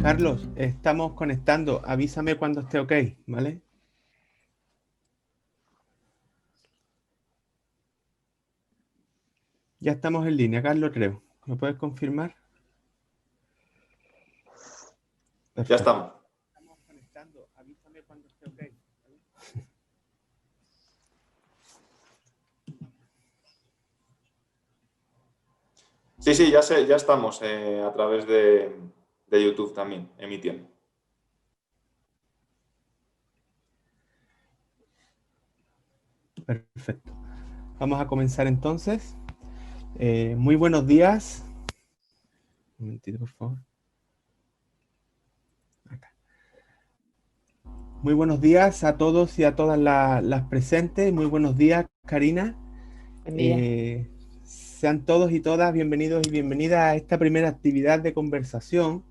Carlos, estamos conectando. Avísame cuando esté ok, ¿vale? Ya estamos en línea, Carlos, creo. ¿Me puedes confirmar? Ya Perfecto. estamos. Estamos conectando. Avísame cuando esté ok, ¿vale? Sí, sí, ya estamos a través de YouTube también, emitiendo. Perfecto. Vamos a comenzar entonces. Muy buenos días. Un momentito, por favor. Acá. Muy buenos días a todos y a todas las presentes. Muy buenos días, Karina. Buen día. Sean todos y todas bienvenidos y bienvenidas a esta primera actividad de conversación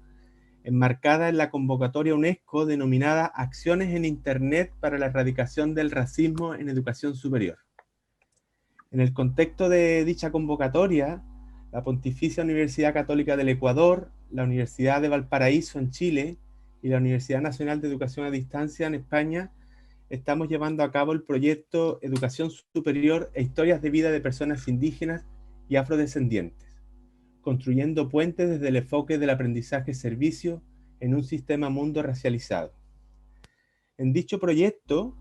enmarcada en la convocatoria UNESCO denominada Acciones en Internet para la Erradicación del Racismo en Educación Superior. En el contexto de dicha convocatoria, la Pontificia Universidad Católica del Ecuador, la Universidad de Valparaíso en Chile y la Universidad Nacional de Educación a Distancia en España estamos llevando a cabo el proyecto Educación Superior e Historias de Vida de Personas Indígenas y Afrodescendientes, construyendo puentes desde el enfoque del aprendizaje-servicio en un sistema mundo racializado. En dicho proyecto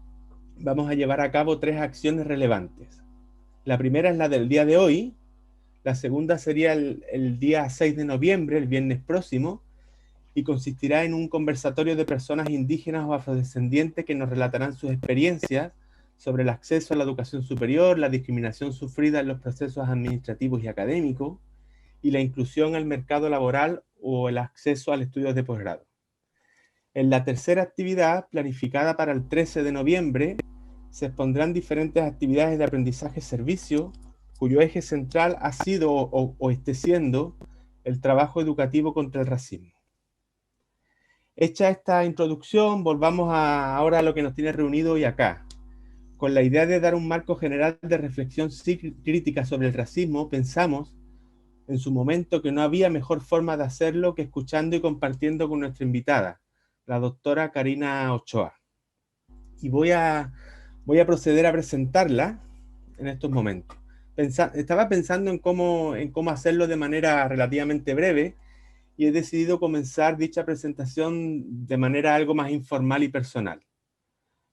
vamos a llevar a cabo 3 acciones relevantes. La primera es la del día de hoy, la segunda sería el día 6 de noviembre, el viernes próximo, y consistirá en un conversatorio de personas indígenas o afrodescendientes que nos relatarán sus experiencias sobre el acceso a la educación superior, la discriminación sufrida en los procesos administrativos y académicos, y la inclusión al mercado laboral o el acceso al estudio de posgrado. En la tercera actividad, planificada para el 13 de noviembre, se expondrán diferentes actividades de aprendizaje-servicio, cuyo eje central ha sido o esté siendo el trabajo educativo contra el racismo. Hecha esta introducción, volvamos ahora a lo que nos tiene reunido hoy acá. Con la idea de dar un marco general de reflexión crítica sobre el racismo, pensamos en su momento que no había mejor forma de hacerlo que escuchando y compartiendo con nuestra invitada, la doctora Karina Ochoa. Y voy a proceder a presentarla en estos momentos. Estaba pensando en cómo hacerlo de manera relativamente breve y he decidido comenzar dicha presentación de manera algo más informal y personal.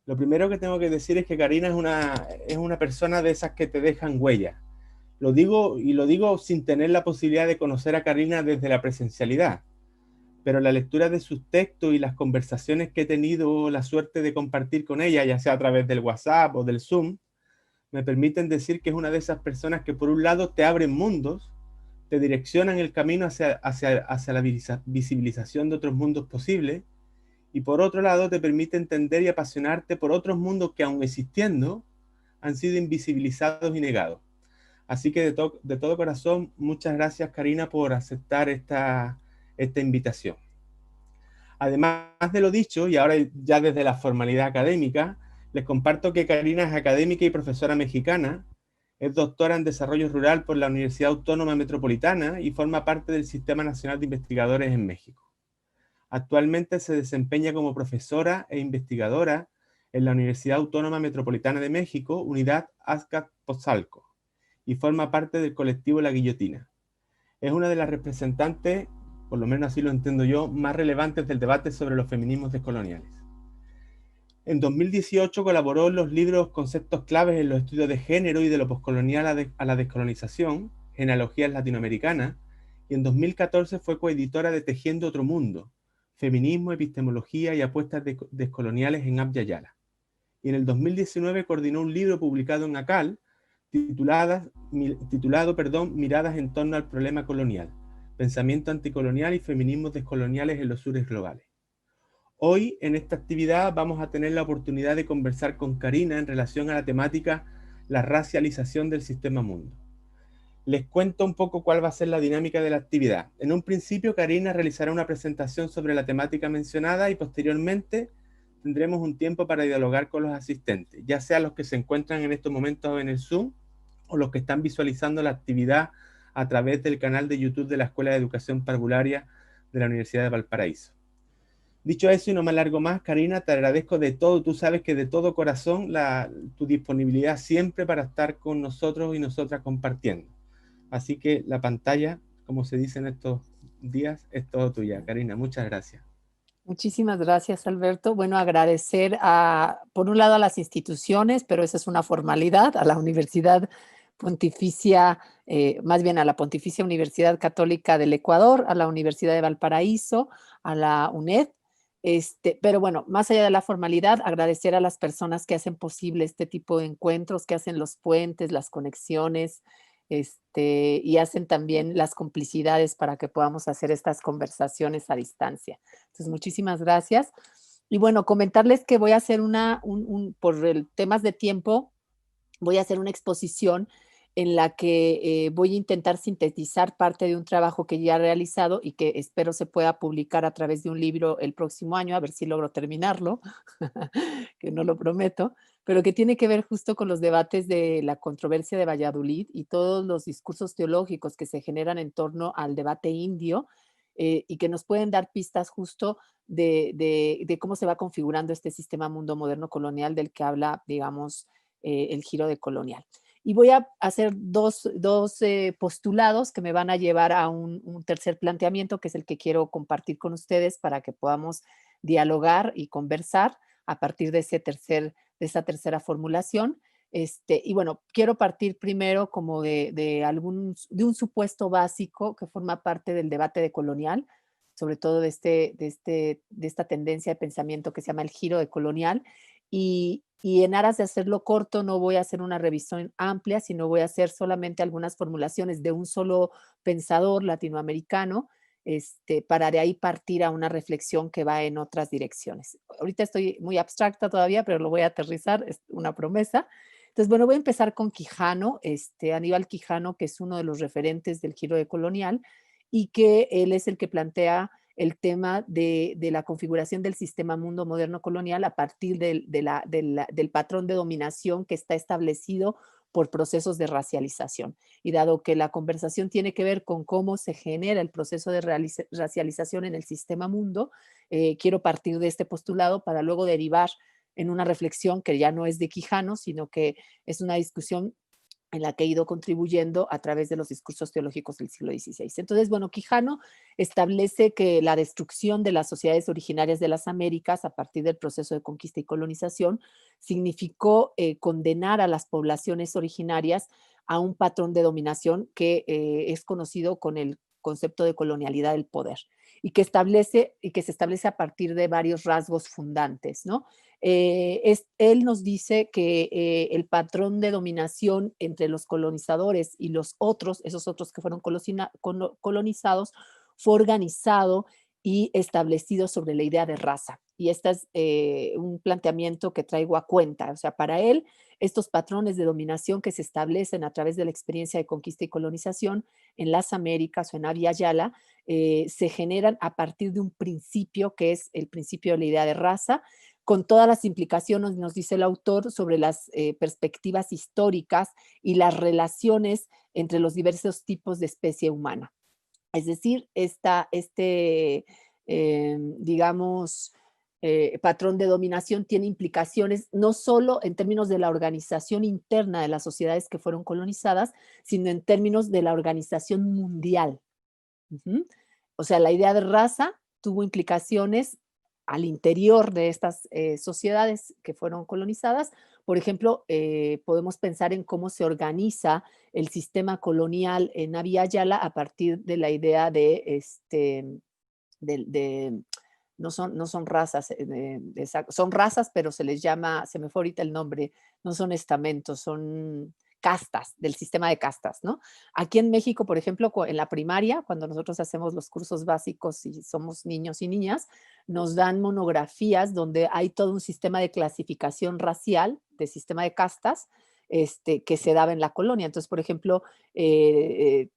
Lo primero que tengo que decir es que Karina es una persona de esas que te dejan huella. Lo digo sin tener la posibilidad de conocer a Karina desde la presencialidad, pero la lectura de sus textos y las conversaciones que he tenido la suerte de compartir con ella, ya sea a través del WhatsApp o del Zoom, me permiten decir que es una de esas personas que por un lado te abren mundos, te direccionan el camino hacia la visibilización de otros mundos posibles, y por otro lado te permite entender y apasionarte por otros mundos que aun existiendo han sido invisibilizados y negados. Así que de todo corazón, muchas gracias Karina por aceptar esta invitación. Además de lo dicho, y ahora ya desde la formalidad académica, les comparto que Karina es académica y profesora mexicana, es doctora en Desarrollo Rural por la Universidad Autónoma Metropolitana y forma parte del Sistema Nacional de Investigadores en México. Actualmente se desempeña como profesora e investigadora en la Universidad Autónoma Metropolitana de México, Unidad Azcapotzalco, y forma parte del colectivo La Guillotina. Es una de las representantes, por lo menos así lo entiendo yo, más relevantes del debate sobre los feminismos descoloniales. En 2018 colaboró en los libros Conceptos claves en los estudios de género y de lo poscolonial a la descolonización, Genealogías latinoamericanas, y en 2014 fue coeditora de Tejiendo otro mundo, Feminismo, Epistemología y Apuestas descoloniales en Abya Yala. Y en el 2019 coordinó un libro publicado en ACAL, titulado Miradas en torno al problema colonial, pensamiento anticolonial y feminismos descoloniales en los sures globales. Hoy en esta actividad vamos a tener la oportunidad de conversar con Karina en relación a la temática la racialización del sistema mundo. Les cuento un poco cuál va a ser la dinámica de la actividad. En un principio Karina realizará una presentación sobre la temática mencionada y posteriormente tendremos un tiempo para dialogar con los asistentes, ya sea los que se encuentran en estos momentos en el Zoom o los que están visualizando la actividad a través del canal de YouTube de la Escuela de Educación Parvularia de la Universidad de Valparaíso. Dicho eso y no me alargo más, Karina, te agradezco de todo. Tú sabes que de todo corazón tu disponibilidad siempre para estar con nosotros y nosotras compartiendo. Así que la pantalla, como se dice en estos días, es todo tuya. Karina, muchas gracias. Muchísimas gracias, Alberto. Bueno, agradecer por un lado a las instituciones, pero esa es una formalidad, a la Universidad Pontificia, más bien a la Pontificia Universidad Católica del Ecuador, a la Universidad de Valparaíso, a la UNED. Pero bueno, más allá de la formalidad, agradecer a las personas que hacen posible este tipo de encuentros, que hacen los puentes, las conexiones, y hacen también las complicidades para que podamos hacer estas conversaciones a distancia. Entonces, muchísimas gracias. Y bueno, comentarles que voy a hacer por temas de tiempo, voy a hacer una exposición en la que voy a intentar sintetizar parte de un trabajo que ya he realizado y que espero se pueda publicar a través de un libro el próximo año, a ver si logro terminarlo, que no lo prometo, pero que tiene que ver justo con los debates de la controversia de Valladolid y todos los discursos teológicos que se generan en torno al debate indio, y que nos pueden dar pistas justo de cómo se va configurando este sistema mundo moderno colonial del que habla, digamos, el giro de colonial. Y voy a hacer dos postulados que me van a llevar a un tercer planteamiento, que es el que quiero compartir con ustedes para que podamos dialogar y conversar a partir de esa tercera formulación. Y bueno, quiero partir primero como de un supuesto básico que forma parte del debate decolonial, sobre todo de esta tendencia de pensamiento que se llama el giro decolonial. Y en aras de hacerlo corto, no voy a hacer una revisión amplia, sino voy a hacer solamente algunas formulaciones de un solo pensador latinoamericano, para de ahí partir a una reflexión que va en otras direcciones. Ahorita estoy muy abstracta todavía, pero lo voy a aterrizar, es una promesa. Entonces, bueno, voy a empezar con Quijano, Aníbal Quijano, que es uno de los referentes del giro decolonial y que él es el que plantea el tema de la configuración del sistema mundo moderno colonial a partir del patrón de dominación que está establecido por procesos de racialización. Y dado que la conversación tiene que ver con cómo se genera el proceso de racialización en el sistema mundo, quiero partir de este postulado para luego derivar en una reflexión que ya no es de Quijano, sino que es una discusión en la que he ido contribuyendo a través de los discursos teológicos del siglo XVI. Entonces, bueno, Quijano establece que la destrucción de las sociedades originarias de las Américas a partir del proceso de conquista y colonización significó condenar a las poblaciones originarias a un patrón de dominación que es conocido con el concepto de colonialidad del poder y que se establece a partir de varios rasgos fundantes, ¿no? Él nos dice que el patrón de dominación entre los colonizadores y los otros, esos otros que fueron colonizados, fue organizado y establecido sobre la idea de raza. Y este es un planteamiento que traigo a cuenta. O sea, para él, estos patrones de dominación que se establecen a través de la experiencia de conquista y colonización en las Américas o en Abya Yala, se generan a partir de un principio que es el principio de la idea de raza, con todas las implicaciones, nos dice el autor, sobre las perspectivas históricas y las relaciones entre los diversos tipos de especie humana. Es decir, digamos, patrón de dominación tiene implicaciones no solo en términos de la organización interna de las sociedades que fueron colonizadas, sino en términos de la organización mundial. O sea, la idea de raza tuvo implicaciones al interior de estas sociedades que fueron colonizadas. Por ejemplo, podemos pensar en cómo se organiza el sistema colonial en Abya Yala a partir de la idea de no son razas, son razas, pero se les llama, se me fue ahorita el nombre, no son estamentos, son castas, del sistema de castas, ¿no? Aquí en México, por ejemplo, en la primaria, cuando nosotros hacemos los cursos básicos y somos niños y niñas, nos dan monografías donde hay todo un sistema de clasificación racial, de sistema de castas, que se daba en la colonia. Entonces, por ejemplo, te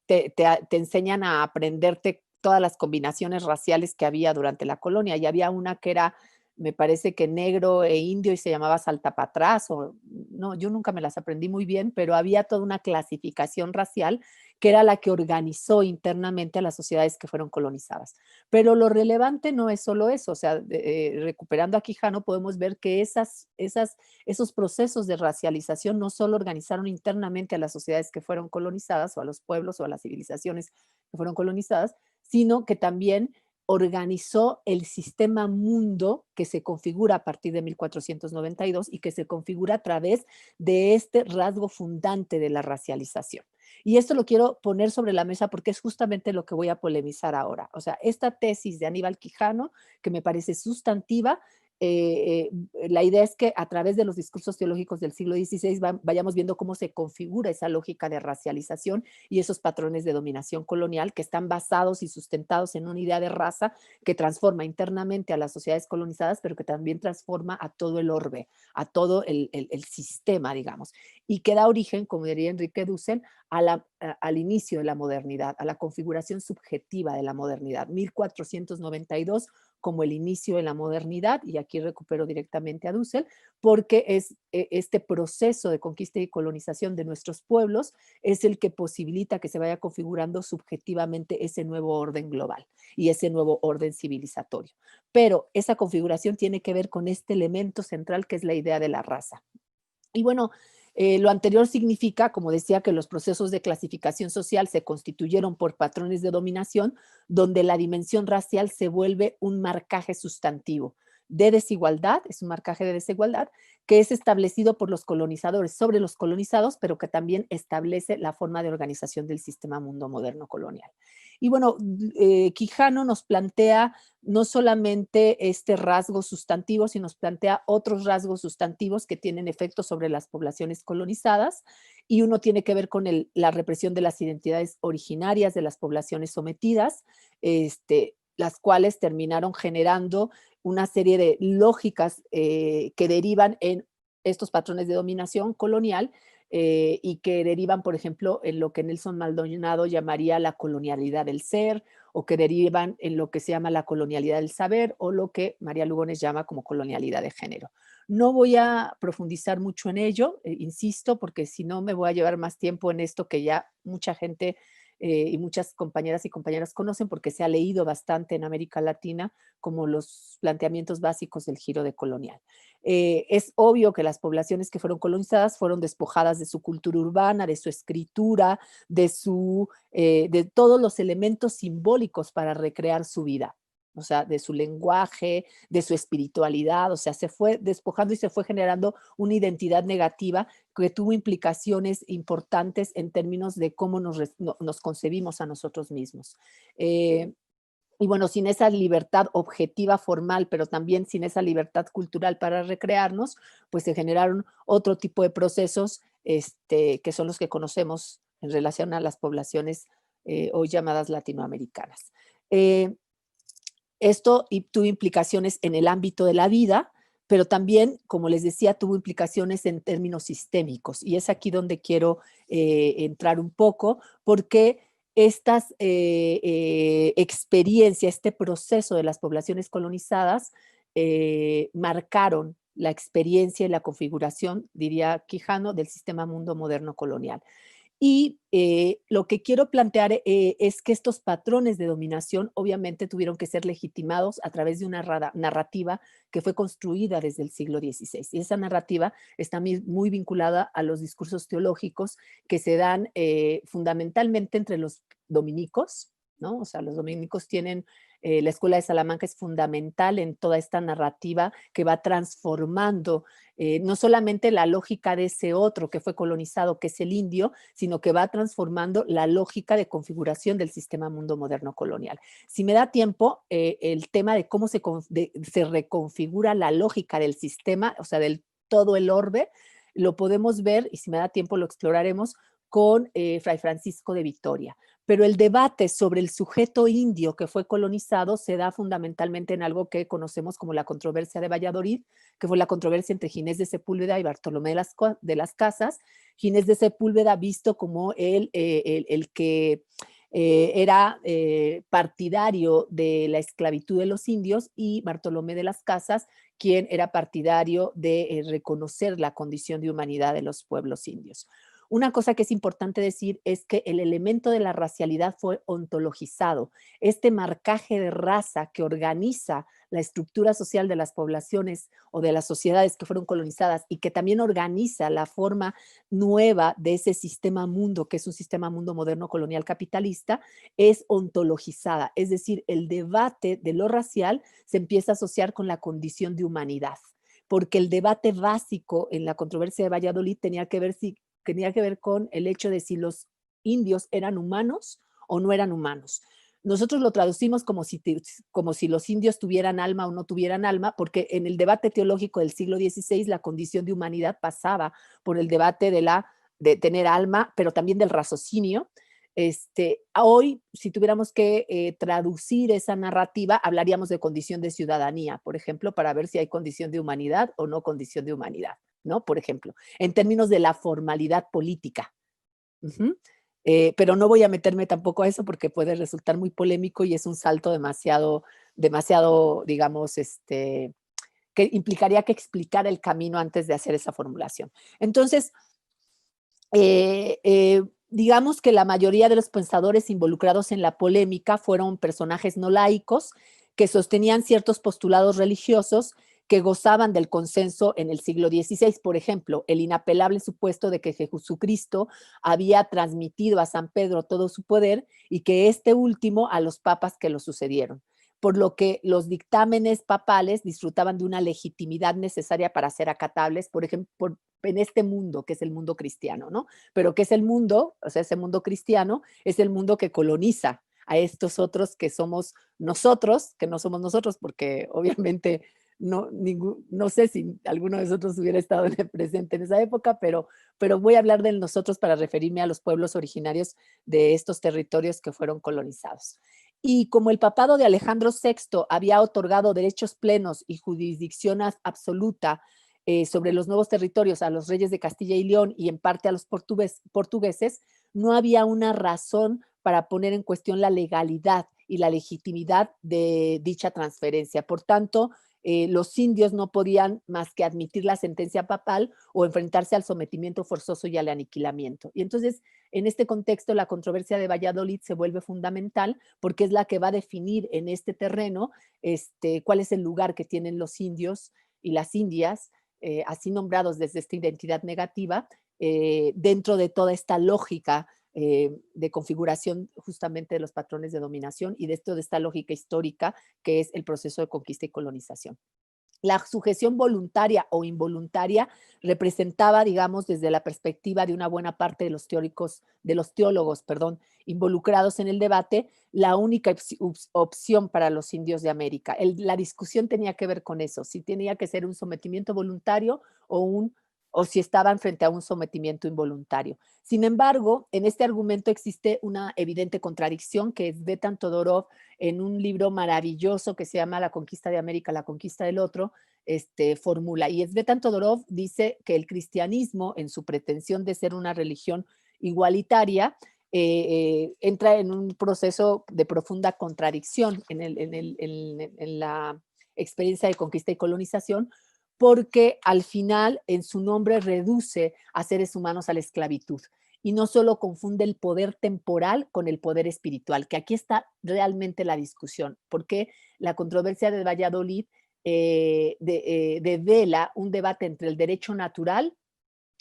enseñan a aprenderte todas las combinaciones raciales que había durante la colonia, y había una que era, me parece que negro e indio, y se llamaba saltapatrás, o no, yo nunca me las aprendí muy bien, pero había toda una clasificación racial que era la que organizó internamente a las sociedades que fueron colonizadas. Pero lo relevante no es solo eso, o sea, recuperando a Quijano podemos ver que esos procesos de racialización no solo organizaron internamente a las sociedades que fueron colonizadas o a los pueblos o a las civilizaciones que fueron colonizadas, sino que también organizó el sistema mundo que se configura a partir de 1492 y que se configura a través de este rasgo fundante de la racialización. Y esto lo quiero poner sobre la mesa porque es justamente lo que voy a polemizar ahora. O sea, esta tesis de Aníbal Quijano, que me parece sustantiva, la idea es que a través de los discursos teológicos del siglo XVI vayamos viendo cómo se configura esa lógica de racialización y esos patrones de dominación colonial que están basados y sustentados en una idea de raza que transforma internamente a las sociedades colonizadas, pero que también transforma a todo el orbe, a todo el sistema, digamos, y que da origen, como diría Enrique Dussel, al inicio de la modernidad, a la configuración subjetiva de la modernidad. 1492 como el inicio de la modernidad, y aquí recupero directamente a Dussel, porque es este proceso de conquista y colonización de nuestros pueblos es el que posibilita que se vaya configurando subjetivamente ese nuevo orden global y ese nuevo orden civilizatorio. Pero esa configuración tiene que ver con este elemento central que es la idea de la raza. Y bueno, lo anterior significa, como decía, que los procesos de clasificación social se constituyeron por patrones de dominación, donde la dimensión racial se vuelve un marcaje sustantivo de desigualdad, es un marcaje de desigualdad, que es establecido por los colonizadores sobre los colonizados, pero que también establece la forma de organización del sistema mundo moderno colonial. Y bueno, Quijano nos plantea no solamente este rasgo sustantivo, sino nos plantea otros rasgos sustantivos que tienen efectos sobre las poblaciones colonizadas, y uno tiene que ver con la represión de las identidades originarias de las poblaciones sometidas, las cuales terminaron generando una serie de lógicas que derivan en estos patrones de dominación colonial y que derivan, por ejemplo, en lo que Nelson Maldonado llamaría la colonialidad del ser, o que derivan en lo que se llama la colonialidad del saber, o lo que María Lugones llama como colonialidad de género. No voy a profundizar mucho en ello, insisto, porque si no me voy a llevar más tiempo en esto que ya mucha gente y muchas compañeras y compañeras conocen porque se ha leído bastante en América Latina como los planteamientos básicos del giro decolonial. Es obvio que las poblaciones que fueron colonizadas fueron despojadas de su cultura urbana, de su escritura, de todos los elementos simbólicos para recrear su vida, o sea, de su lenguaje, de su espiritualidad, o sea, se fue despojando y se fue generando una identidad negativa que tuvo implicaciones importantes en términos de cómo nos concebimos a nosotros mismos. Y bueno, sin esa libertad objetiva formal, pero también sin esa libertad cultural para recrearnos, pues se generaron otro tipo de procesos que son los que conocemos en relación a las poblaciones hoy llamadas latinoamericanas. Esto tuvo implicaciones en el ámbito de la vida, pero también, como les decía, tuvo implicaciones en términos sistémicos. Y es aquí donde quiero entrar un poco, porque estas experiencias, este proceso de las poblaciones colonizadas marcaron la experiencia y la configuración, diría Quijano, del sistema mundo moderno colonial. Y lo que quiero plantear es que estos patrones de dominación obviamente tuvieron que ser legitimados a través de una narrativa que fue construida desde el siglo XVI. Y esa narrativa está muy vinculada a los discursos teológicos que se dan fundamentalmente entre los dominicos, ¿no? O sea, los dominicos tienen, la Escuela de Salamanca es fundamental en toda esta narrativa que va transformando no solamente la lógica de ese otro que fue colonizado, que es el indio, sino que va transformando la lógica de configuración del sistema mundo moderno colonial. Si me da tiempo, el tema de cómo se reconfigura la lógica del sistema, o sea, del todo el orbe, lo podemos ver, y si me da tiempo lo exploraremos, con Fray Francisco de Vitoria. Pero el debate sobre el sujeto indio que fue colonizado se da fundamentalmente en algo que conocemos como la controversia de Valladolid, que fue la controversia entre Ginés de Sepúlveda y Bartolomé de las Casas. Ginés de Sepúlveda visto como el que era partidario de la esclavitud de los indios, y Bartolomé de las Casas, quien era partidario de reconocer la condición de humanidad de los pueblos indios. Una cosa que es importante decir es que el elemento de la racialidad fue ontologizado. Este marcaje de raza que organiza la estructura social de las poblaciones o de las sociedades que fueron colonizadas y que también organiza la forma nueva de ese sistema mundo, que es un sistema mundo moderno colonial capitalista, es ontologizada. Es decir, el debate de lo racial se empieza a asociar con la condición de humanidad, porque el debate básico en la controversia de Valladolid tenía que ver con el hecho de si los indios eran humanos o no eran humanos. Nosotros lo traducimos como si los indios tuvieran alma o no tuvieran alma, porque en el debate teológico del siglo XVI la condición de humanidad pasaba por el debate de tener alma, pero también del raciocinio. Hoy, si tuviéramos que traducir esa narrativa, hablaríamos de condición de ciudadanía, por ejemplo, para ver si hay condición de humanidad o no condición de humanidad, ¿no? Por ejemplo, en términos de la formalidad política. Ujú. Pero no voy a meterme tampoco a eso porque puede resultar muy polémico y es un salto demasiado, demasiado, digamos, que implicaría que explicara el camino antes de hacer esa formulación. Entonces, digamos que la mayoría de los pensadores involucrados en la polémica fueron personajes no laicos que sostenían ciertos postulados religiosos que gozaban del consenso en el siglo XVI. Por ejemplo, el inapelable supuesto de que Jesucristo había transmitido a San Pedro todo su poder y que este último a los papas que lo sucedieron, por lo que los dictámenes papales disfrutaban de una legitimidad necesaria para ser acatables, por ejemplo, en este mundo, que es el mundo cristiano, ¿no? Pero ¿qué es el mundo? O sea, ese mundo cristiano es el mundo que coloniza a estos otros que somos nosotros, que no somos nosotros, porque obviamente no sé si alguno de nosotros hubiera estado presente en esa época, pero voy a hablar de nosotros para referirme a los pueblos originarios de estos territorios que fueron colonizados. Y como el papado de Alejandro VI había otorgado derechos plenos y jurisdicción absoluta sobre los nuevos territorios a los reyes de Castilla y León y en parte a los portugueses, no había una razón para poner en cuestión la legalidad y la legitimidad de dicha transferencia. Por tanto, los indios no podían más que admitir la sentencia papal o enfrentarse al sometimiento forzoso y al aniquilamiento. Y entonces, en este contexto, la controversia de Valladolid se vuelve fundamental porque es la que va a definir en este terreno cuál es el lugar que tienen los indios y las indias, así nombrados desde esta identidad negativa, dentro de toda esta lógica de configuración justamente de los patrones de dominación y de esta lógica histórica que es el proceso de conquista y colonización. La sujeción voluntaria o involuntaria representaba, digamos, desde la perspectiva de una buena parte de los teólogos, involucrados en el debate, la única opción para los indios de América. La discusión tenía que ver con eso, si tenía que ser un sometimiento voluntario o si estaban frente a un sometimiento involuntario. Sin embargo, en este argumento existe una evidente contradicción que es Tzvetan Todorov en un libro maravilloso que se llama La conquista de América, la conquista del otro, formula. Y Tzvetan Todorov dice que el cristianismo, en su pretensión de ser una religión igualitaria, entra en un proceso de profunda contradicción en la experiencia de conquista y colonización, porque al final en su nombre reduce a seres humanos a la esclavitud y no solo confunde el poder temporal con el poder espiritual, que aquí está realmente la discusión, porque la controversia de Valladolid devela un debate entre el derecho natural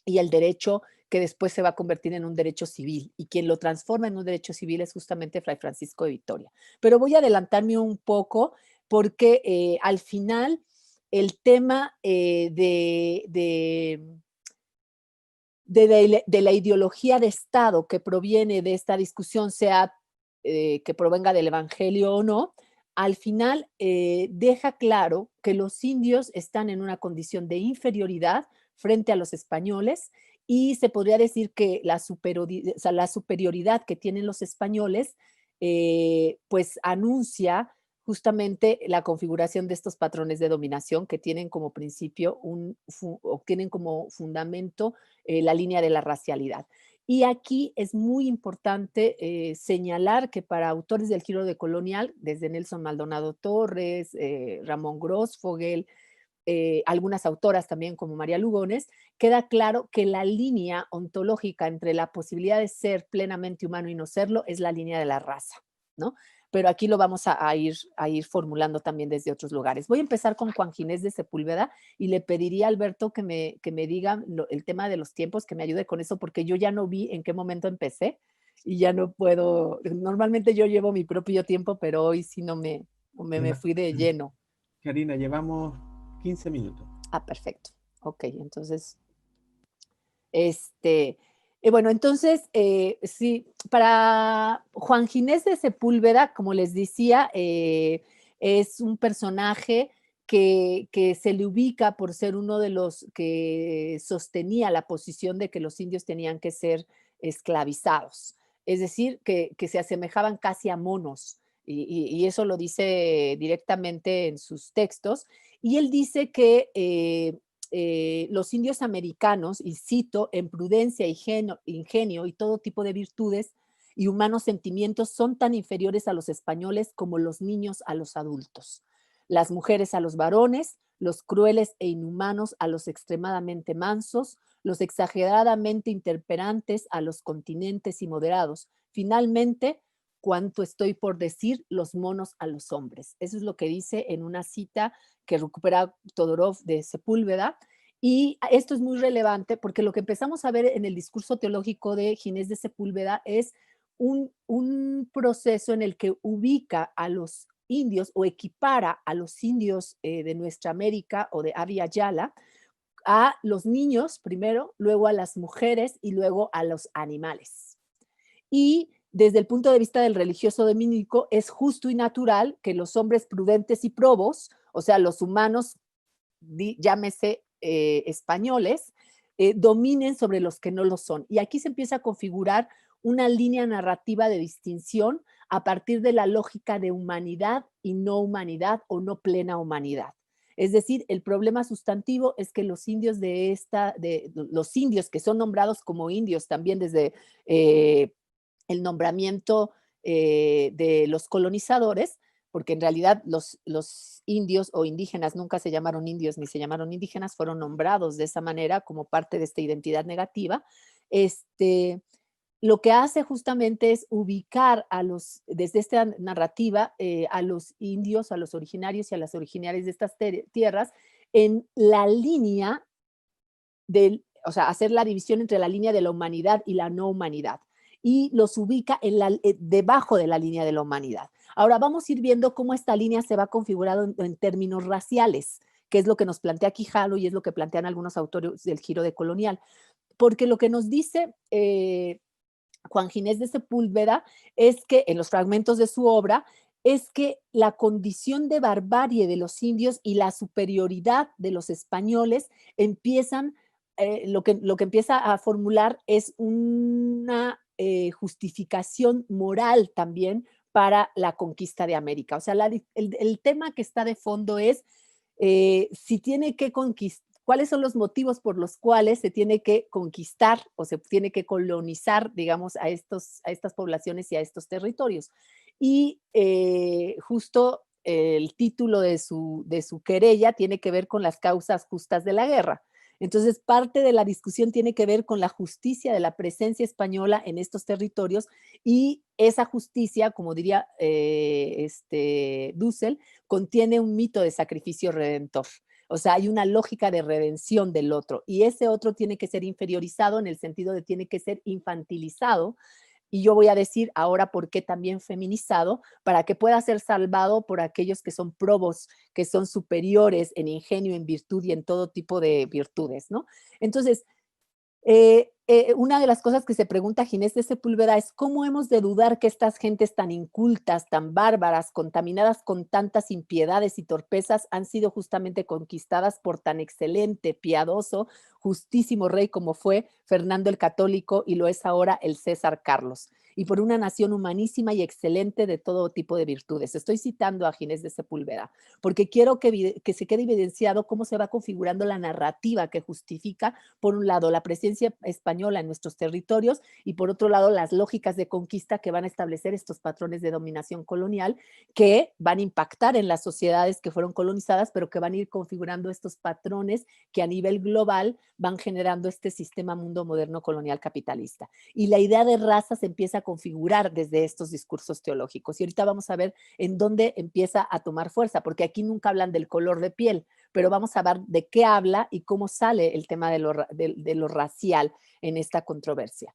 y el derecho que después se va a convertir en un derecho civil, y quien lo transforma en un derecho civil es justamente Fray Francisco de Vitoria. Pero voy a adelantarme un poco porque al final el tema de la ideología de Estado que proviene de esta discusión, sea que provenga del Evangelio o no, al final deja claro que los indios están en una condición de inferioridad frente a los españoles y se podría decir que la superioridad que tienen los españoles pues anuncia justamente la configuración de estos patrones de dominación que tienen como principio o tienen como fundamento la línea de la racialidad. Y aquí es muy importante señalar que para autores del giro decolonial, desde Nelson Maldonado Torres, Ramón Grossfogel, algunas autoras también como María Lugones, queda claro que la línea ontológica entre la posibilidad de ser plenamente humano y no serlo es la línea de la raza, ¿no? Pero aquí lo vamos a ir formulando también desde otros lugares. Voy a empezar con Juan Ginés de Sepúlveda y le pediría a Alberto que me diga el tema de los tiempos, que me ayude con eso, porque yo ya no vi en qué momento empecé y ya no puedo. Normalmente yo llevo mi propio tiempo, pero hoy sí no me fui de lleno. Karina, llevamos 15 minutos. Ah, perfecto. Ok, entonces, bueno, entonces, sí, para Juan Ginés de Sepúlveda, como les decía, es un personaje que se le ubica por ser uno de los que sostenía la posición de que los indios tenían que ser esclavizados, es decir, que se asemejaban casi a monos, y eso lo dice directamente en sus textos, y él dice que los indios americanos, y cito, en prudencia, ingenio y todo tipo de virtudes y humanos sentimientos son tan inferiores a los españoles como los niños a los adultos, las mujeres a los varones, los crueles e inhumanos a los extremadamente mansos, los exageradamente interperantes a los continentes y moderados. Finalmente, cuanto estoy por decir, los monos a los hombres. Eso es lo que dice en una cita que recupera Todorov de Sepúlveda. Y esto es muy relevante porque lo que empezamos a ver en el discurso teológico de Ginés de Sepúlveda es un proceso en el que ubica a los indios o equipara a los indios de nuestra América o de Abya Yala a los niños primero, luego a las mujeres y luego a los animales. Y desde el punto de vista del religioso dominico, es justo y natural que los hombres prudentes y probos, o sea, los humanos, llámese españoles, dominen sobre los que no lo son. Y aquí se empieza a configurar una línea narrativa de distinción a partir de la lógica de humanidad y no humanidad o no plena humanidad. Es decir, el problema sustantivo es que los indios los indios que son nombrados como indios también desde el nombramiento de los colonizadores, porque en realidad los indios o indígenas nunca se llamaron indios ni se llamaron indígenas, fueron nombrados de esa manera como parte de esta identidad negativa. Lo que hace justamente es ubicar desde esta narrativa, a los indios, a los originarios y a las originarias de estas tierras en la línea o sea, hacer la división entre la línea de la humanidad y la no humanidad, y los ubica debajo de la línea de la humanidad. Ahora vamos a ir viendo cómo esta línea se va configurando en términos raciales, que es lo que nos plantea Quijano y es lo que plantean algunos autores del giro decolonial. Porque lo que nos dice Juan Ginés de Sepúlveda es que en los fragmentos de su obra es que la condición de barbarie de los indios y la superioridad de los españoles empiezan, lo que empieza a formular es una justificación moral también para la conquista de América. O sea, el tema que está de fondo es si tiene que conquistar, cuáles son los motivos por los cuales se tiene que conquistar o se tiene que colonizar, digamos, a estas poblaciones y a estos territorios. Y justo el título de su querella tiene que ver con las causas justas de la guerra. Entonces, parte de la discusión tiene que ver con la justicia de la presencia española en estos territorios, y esa justicia, como diría Dussel, contiene un mito de sacrificio redentor. O sea, hay una lógica de redención del otro, y ese otro tiene que ser inferiorizado en el sentido de tiene que ser infantilizado. Y yo voy a decir ahora por qué también feminizado, para que pueda ser salvado por aquellos que son probos, que son superiores en ingenio, en virtud y en todo tipo de virtudes, ¿no? Entonces, una de las cosas que se pregunta Ginés de Sepúlveda es cómo hemos de dudar que estas gentes tan incultas, tan bárbaras, contaminadas con tantas impiedades y torpezas, han sido justamente conquistadas por tan excelente, piadoso, justísimo rey como fue Fernando el Católico y lo es ahora el César Carlos. y por una nación humanísima y excelente de todo tipo de virtudes. Estoy citando a Ginés de Sepúlveda, porque quiero que se quede evidenciado cómo se va configurando la narrativa que justifica, por un lado, la presencia española en nuestros territorios y por otro lado, las lógicas de conquista que van a establecer estos patrones de dominación colonial que van a impactar en las sociedades que fueron colonizadas, pero que van a ir configurando estos patrones que a nivel global van generando este sistema mundo moderno colonial capitalista. Y la idea de raza se empieza a configurar desde estos discursos teológicos. Y ahorita vamos a ver en dónde empieza a tomar fuerza, porque aquí nunca hablan del color de piel, pero vamos a ver de qué habla y cómo sale el tema de lo racial en esta controversia.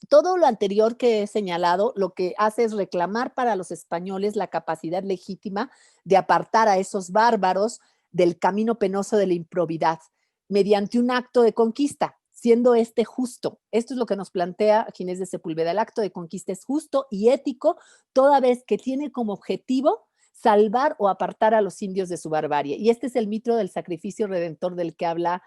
Todo lo anterior que he señalado lo que hace es reclamar para los españoles la capacidad legítima de apartar a esos bárbaros del camino penoso de la improbidad mediante un acto de conquista, siendo este justo. Esto es lo que nos plantea Ginés de Sepúlveda. El acto de conquista es justo y ético, toda vez que tiene como objetivo salvar o apartar a los indios de su barbarie. Y este es el mito del sacrificio redentor del que habla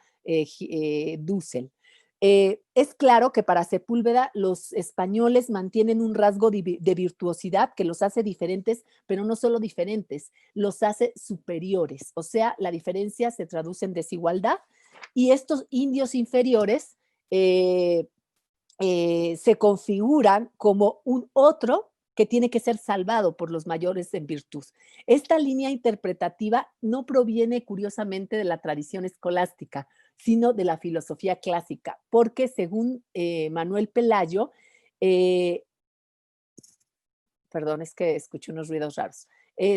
Dussel. Es claro que para Sepúlveda los españoles mantienen un rasgo de virtuosidad que los hace diferentes, pero no solo diferentes, los hace superiores. O sea, la diferencia se traduce en desigualdad y estos indios inferiores se configuran como un otro que tiene que ser salvado por los mayores en virtud. Esta línea interpretativa no proviene curiosamente de la tradición escolástica, sino de la filosofía clásica, porque según Manuel Pelayo, perdón, es que escucho unos ruidos raros,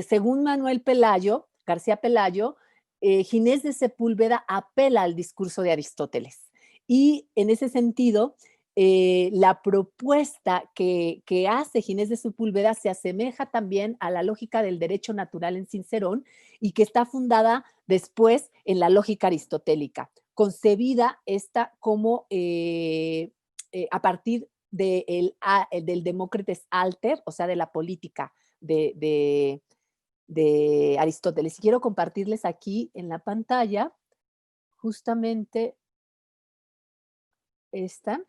según Manuel Pelayo, García Pelayo, Ginés de Sepúlveda apela al discurso de Aristóteles y en ese sentido, la propuesta que hace Ginés de Sepúlveda se asemeja también a la lógica del derecho natural en Cicerón y que está fundada después en la lógica aristotélica, concebida esta como a partir del Demócritus Alter, o sea, de la política de Aristóteles. Y quiero compartirles aquí en la pantalla justamente esta,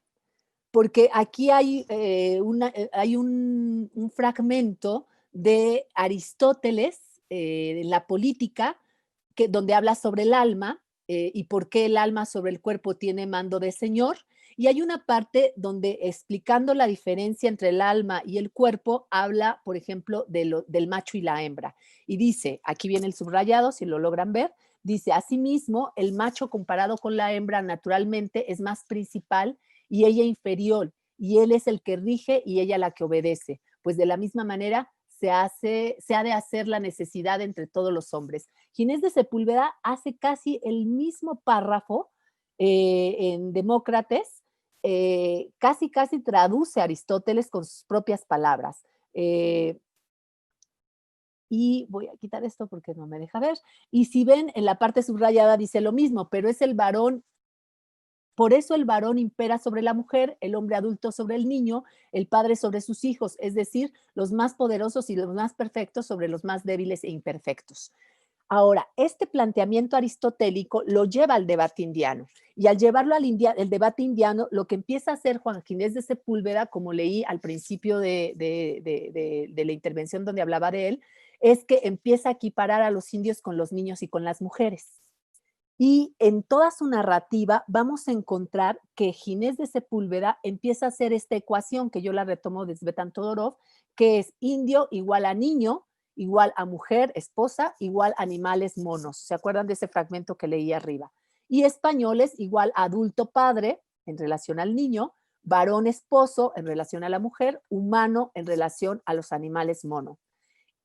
porque aquí hay, hay un fragmento de Aristóteles en la política donde habla sobre el alma y por qué el alma sobre el cuerpo tiene mando de señor. Y hay una parte donde explicando la diferencia entre el alma y el cuerpo, habla, por ejemplo, del macho y la hembra. Y dice, aquí viene el subrayado, si lo logran ver, dice, asimismo, el macho comparado con la hembra naturalmente es más principal y ella inferior, y él es el que rige y ella la que obedece. Pues de la misma manera se ha de hacer la necesidad entre todos los hombres. Ginés de Sepúlveda hace casi el mismo párrafo en Demócrates, casi traduce a Aristóteles con sus propias palabras. Y voy a quitar esto porque no me deja ver. Y si ven, en la parte subrayada dice lo mismo, pero es el varón. Por eso el varón impera sobre la mujer, el hombre adulto sobre el niño, el padre sobre sus hijos, es decir, los más poderosos y los más perfectos sobre los más débiles e imperfectos. Ahora, este planteamiento aristotélico lo lleva al debate indiano. Y al llevarlo al debate indiano, lo que empieza a hacer Juan Ginés de Sepúlveda, como leí al principio de la intervención donde hablaba de él, es que empieza a equiparar a los indios con los niños y con las mujeres. Y en toda su narrativa vamos a encontrar que Ginés de Sepúlveda empieza a hacer esta ecuación que yo la retomo de Tzvetan Todorov, que es indio igual a niño, igual a mujer, esposa, igual a animales monos. ¿Se acuerdan de ese fragmento que leí arriba? Y españoles igual a adulto padre en relación al niño, varón esposo en relación a la mujer, humano en relación a los animales mono.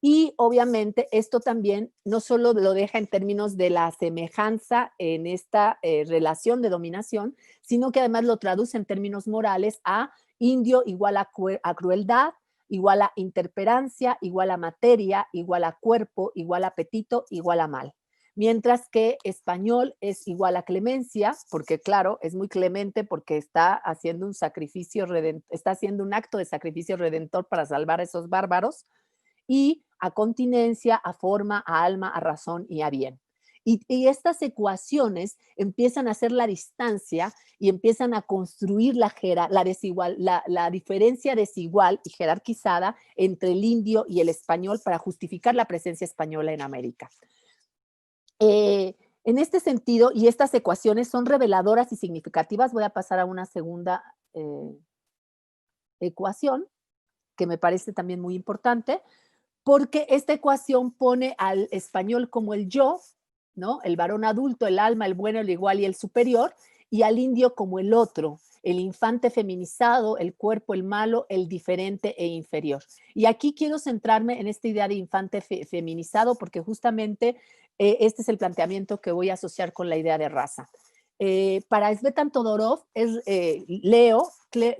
Y obviamente esto también no solo lo deja en términos de la semejanza en esta relación de dominación, sino que además lo traduce en términos morales a indio igual a crueldad, igual a interperancia, igual a materia, igual a cuerpo, igual a apetito, igual a mal. Mientras que español es igual a clemencia, porque claro, es muy clemente porque está haciendo un sacrificio está haciendo un acto de sacrificio redentor para salvar a esos bárbaros, y a continencia, a forma, a alma, a razón y a bien. Y estas ecuaciones empiezan a hacer la distancia y empiezan a construir la diferencia desigual y jerarquizada entre el indio y el español para justificar la presencia española en América. En este sentido, y estas ecuaciones son reveladoras y significativas, voy a pasar a una segunda ecuación que me parece también muy importante, porque esta ecuación pone al español como el yo, ¿no? El varón adulto, el alma, el bueno, el igual y el superior, y al indio como el otro, el infante feminizado, el cuerpo, el malo, el diferente e inferior. Y aquí quiero centrarme en esta idea de infante feminizado, porque justamente este es el planteamiento que voy a asociar con la idea de raza. Para Svetan Todorov, leo,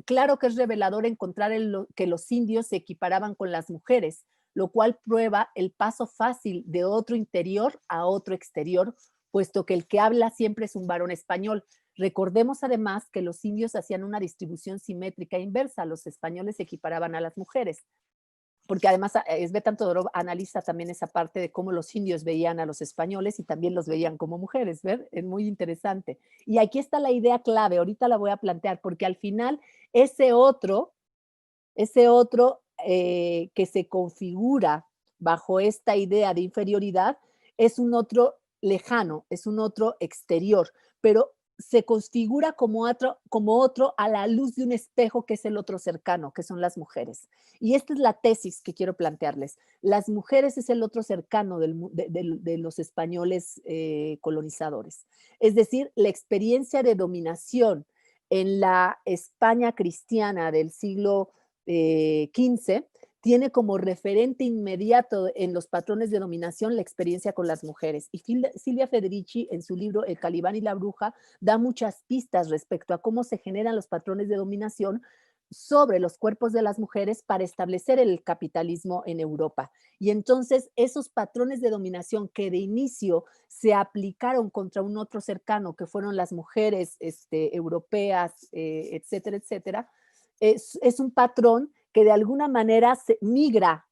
claro que es revelador encontrar que los indios se equiparaban con las mujeres, lo cual prueba el paso fácil de otro interior a otro exterior, puesto que el que habla siempre es un varón español. Recordemos además que los indios hacían una distribución simétrica inversa, los españoles se equiparaban a las mujeres, porque además Svetan Todorov analiza también esa parte de cómo los indios veían a los españoles y también los veían como mujeres, ¿ver? Es muy interesante. Y aquí está la idea clave, ahorita la voy a plantear, porque al final ese otro que se configura bajo esta idea de inferioridad es un otro lejano, es un otro exterior, pero se configura como otro a la luz de un espejo que es el otro cercano, que son las mujeres. Y esta es la tesis que quiero plantearles. Las mujeres es el otro cercano de los españoles colonizadores. Es decir, la experiencia de dominación en la España cristiana del siglo XV tiene como referente inmediato en los patrones de dominación la experiencia con las mujeres. Y Silvia Federici, en su libro El Calibán y la Bruja, da muchas pistas respecto a cómo se generan los patrones de dominación sobre los cuerpos de las mujeres para establecer el capitalismo en Europa. Y entonces esos patrones de dominación que de inicio se aplicaron contra un otro cercano, que fueron las mujeres europeas, etcétera, etcétera, es un patrón que de alguna manera se migra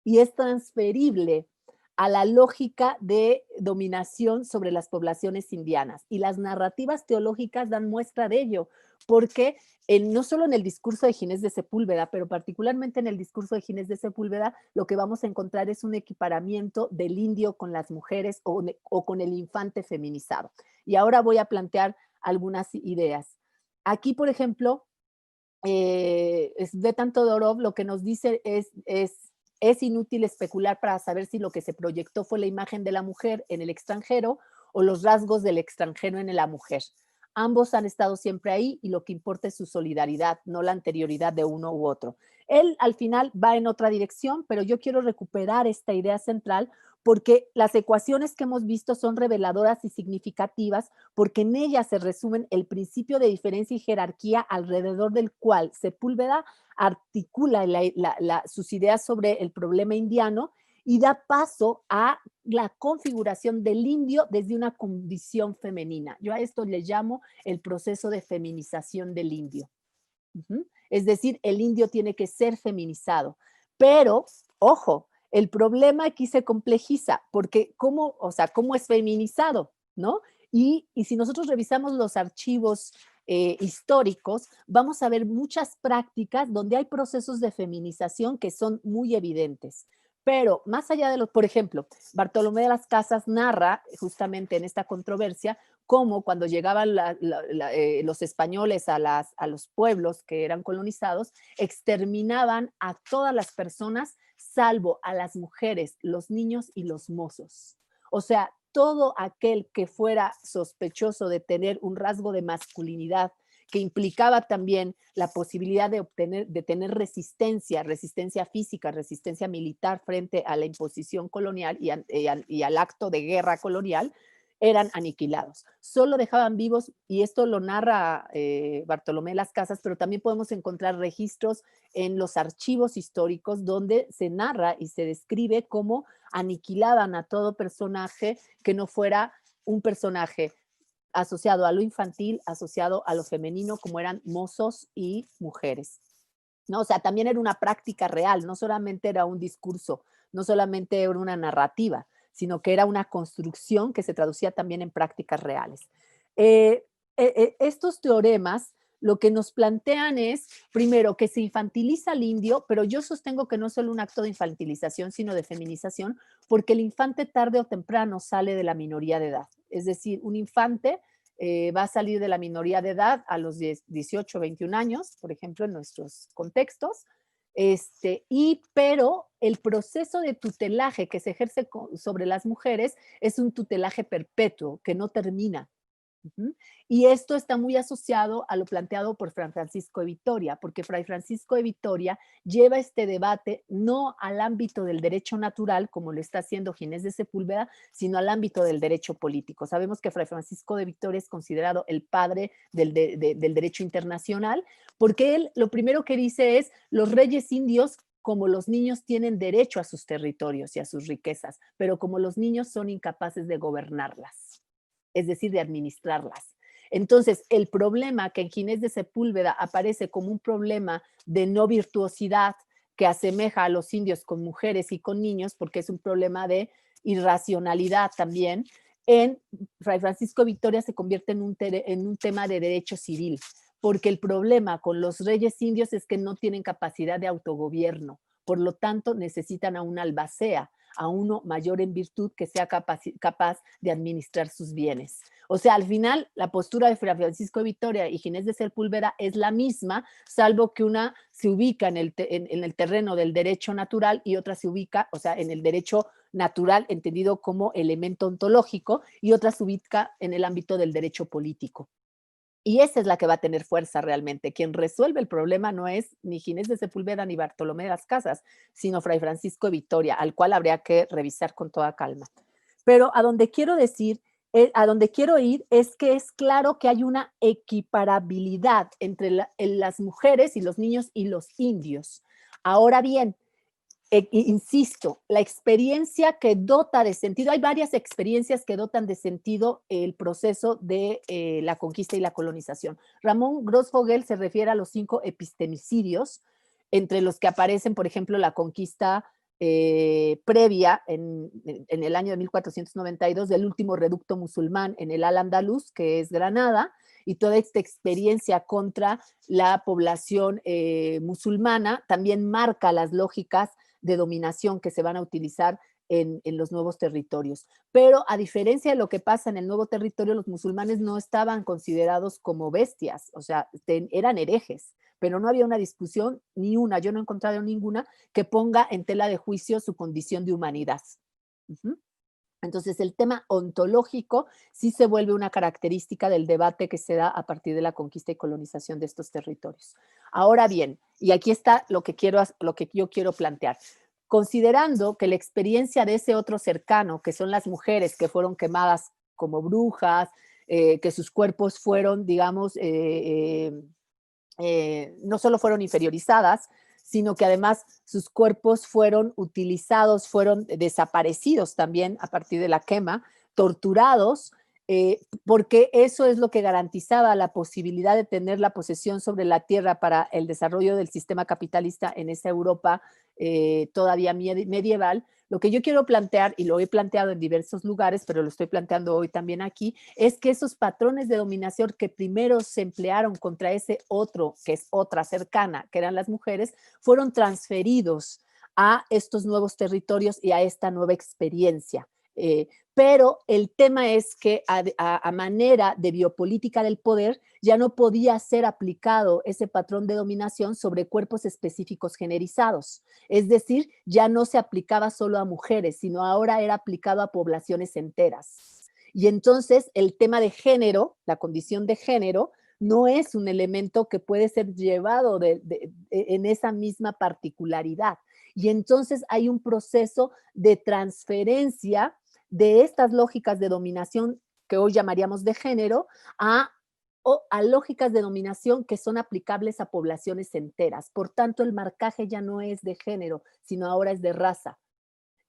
y es transferible a la lógica de dominación sobre las poblaciones indianas. Y las narrativas teológicas dan muestra de ello, porque no solo en el discurso de Ginés de Sepúlveda, pero particularmente en el discurso de Ginés de Sepúlveda, lo que vamos a encontrar es un equiparamiento del indio con las mujeres o con el infante feminizado. Y ahora voy a plantear algunas ideas. Aquí, por ejemplo, Svetan Todorov lo que nos dice es inútil especular para saber si lo que se proyectó fue la imagen de la mujer en el extranjero o los rasgos del extranjero en la mujer. Ambos han estado siempre ahí y lo que importa es su solidaridad, no la anterioridad de uno u otro. Él al final va en otra dirección, pero yo quiero recuperar esta idea central porque las ecuaciones que hemos visto son reveladoras y significativas porque en ellas se resumen el principio de diferencia y jerarquía alrededor del cual Sepúlveda articula sus ideas sobre el problema indiano y da paso a la configuración del indio desde una condición femenina. Yo a esto le llamo el proceso de feminización del indio. Es decir, el indio tiene que ser feminizado. Pero, ojo, el problema aquí se complejiza, porque ¿cómo es feminizado? ¿No? Y si nosotros revisamos los archivos históricos, vamos a ver muchas prácticas donde hay procesos de feminización que son muy evidentes. Pero más allá de por ejemplo, Bartolomé de las Casas narra justamente en esta controversia cómo cuando llegaban los españoles a los pueblos que eran colonizados, exterminaban a todas las personas, salvo a las mujeres, los niños y los mozos. O sea, todo aquel que fuera sospechoso de tener un rasgo de masculinidad que implicaba también la posibilidad de tener resistencia física, resistencia militar frente a la imposición colonial y al acto de guerra colonial, eran aniquilados. Solo dejaban vivos, y esto lo narra Bartolomé de las Casas, pero también podemos encontrar registros en los archivos históricos donde se narra y se describe cómo aniquilaban a todo personaje que no fuera un personaje asociado a lo infantil, asociado a lo femenino, como eran mozos y mujeres. ¿No? O sea, también era una práctica real, no solamente era un discurso, no solamente era una narrativa, sino que era una construcción que se traducía también en prácticas reales. Estos teoremas lo que nos plantean es, primero, que se infantiliza al indio, pero yo sostengo que no es solo un acto de infantilización, sino de feminización, porque el infante tarde o temprano sale de la minoría de edad. Es decir, un infante va a salir de la minoría de edad a los 18, 21 años, por ejemplo, en nuestros contextos, pero el proceso de tutelaje que se ejerce sobre las mujeres es un tutelaje perpetuo que no termina. Y esto está muy asociado a lo planteado por Fray Francisco de Vitoria, porque Fray Francisco de Vitoria lleva este debate no al ámbito del derecho natural, como lo está haciendo Ginés de Sepúlveda, sino al ámbito del derecho político. Sabemos que Fray Francisco de Vitoria es considerado el padre del derecho internacional, porque él lo primero que dice es, los reyes indios como los niños tienen derecho a sus territorios y a sus riquezas, pero como los niños son incapaces de gobernarlas, es decir, de administrarlas. Entonces, el problema que en Ginés de Sepúlveda aparece como un problema de no virtuosidad que asemeja a los indios con mujeres y con niños, porque es un problema de irracionalidad también, en Fray Francisco de Vitoria se convierte en un tema de derecho civil, porque el problema con los reyes indios es que no tienen capacidad de autogobierno, por lo tanto necesitan a un albacea, a uno mayor en virtud que sea capaz de administrar sus bienes. O sea, al final, la postura de Fray Francisco de Vitoria y Ginés de Sepúlveda es la misma, salvo que una se ubica en el terreno del derecho natural y otra se ubica, o sea, en el derecho natural entendido como elemento ontológico, y otra se ubica en el ámbito del derecho político. Y esa es la que va a tener fuerza realmente. Quien resuelve el problema no es ni Ginés de Sepúlveda ni Bartolomé de las Casas, sino Fray Francisco de Vitoria, al cual habría que revisar con toda calma. Pero a donde quiero ir es que es claro que hay una equiparabilidad entre las mujeres y los niños y los indios. Ahora bien, insisto, la experiencia que dota de sentido, hay varias experiencias que dotan de sentido el proceso de la conquista y la colonización. Ramón Grossfogel se refiere a los 5 epistemicidios, entre los que aparecen, por ejemplo, la conquista previa en el año de 1492 del último reducto musulmán en el Al-Andalus, que es Granada, y toda esta experiencia contra la población musulmana también marca las lógicas de dominación que se van a utilizar en los nuevos territorios. Pero a diferencia de lo que pasa en el nuevo territorio, los musulmanes no estaban considerados como bestias, o sea, eran herejes, pero no había una discusión, yo no he encontrado ninguna que ponga en tela de juicio su condición de humanidad. Entonces, el tema ontológico sí se vuelve una característica del debate que se da a partir de la conquista y colonización de estos territorios. Ahora bien, y aquí está lo que yo quiero plantear. Considerando que la experiencia de ese otro cercano, que son las mujeres que fueron quemadas como brujas, que sus cuerpos fueron, digamos, no solo fueron inferiorizadas, sino que además sus cuerpos fueron utilizados, fueron desaparecidos también a partir de la quema, torturados, porque eso es lo que garantizaba la posibilidad de tener la posesión sobre la tierra para el desarrollo del sistema capitalista en esa Europa todavía medieval. Lo que yo quiero plantear, y lo he planteado en diversos lugares, pero lo estoy planteando hoy también aquí, es que esos patrones de dominación que primero se emplearon contra ese otro, que es otra cercana, que eran las mujeres, fueron transferidos a estos nuevos territorios y a esta nueva experiencia. Pero el tema es que a manera de biopolítica del poder ya no podía ser aplicado ese patrón de dominación sobre cuerpos específicos generizados. Es decir, ya no se aplicaba solo a mujeres, sino ahora era aplicado a poblaciones enteras. Y entonces el tema de género, la condición de género, no es un elemento que puede ser llevado en esa misma particularidad. Y entonces hay un proceso de transferencia de estas lógicas de dominación que hoy llamaríamos de género a lógicas de dominación que son aplicables a poblaciones enteras. Por tanto, el marcaje ya no es de género, sino ahora es de raza.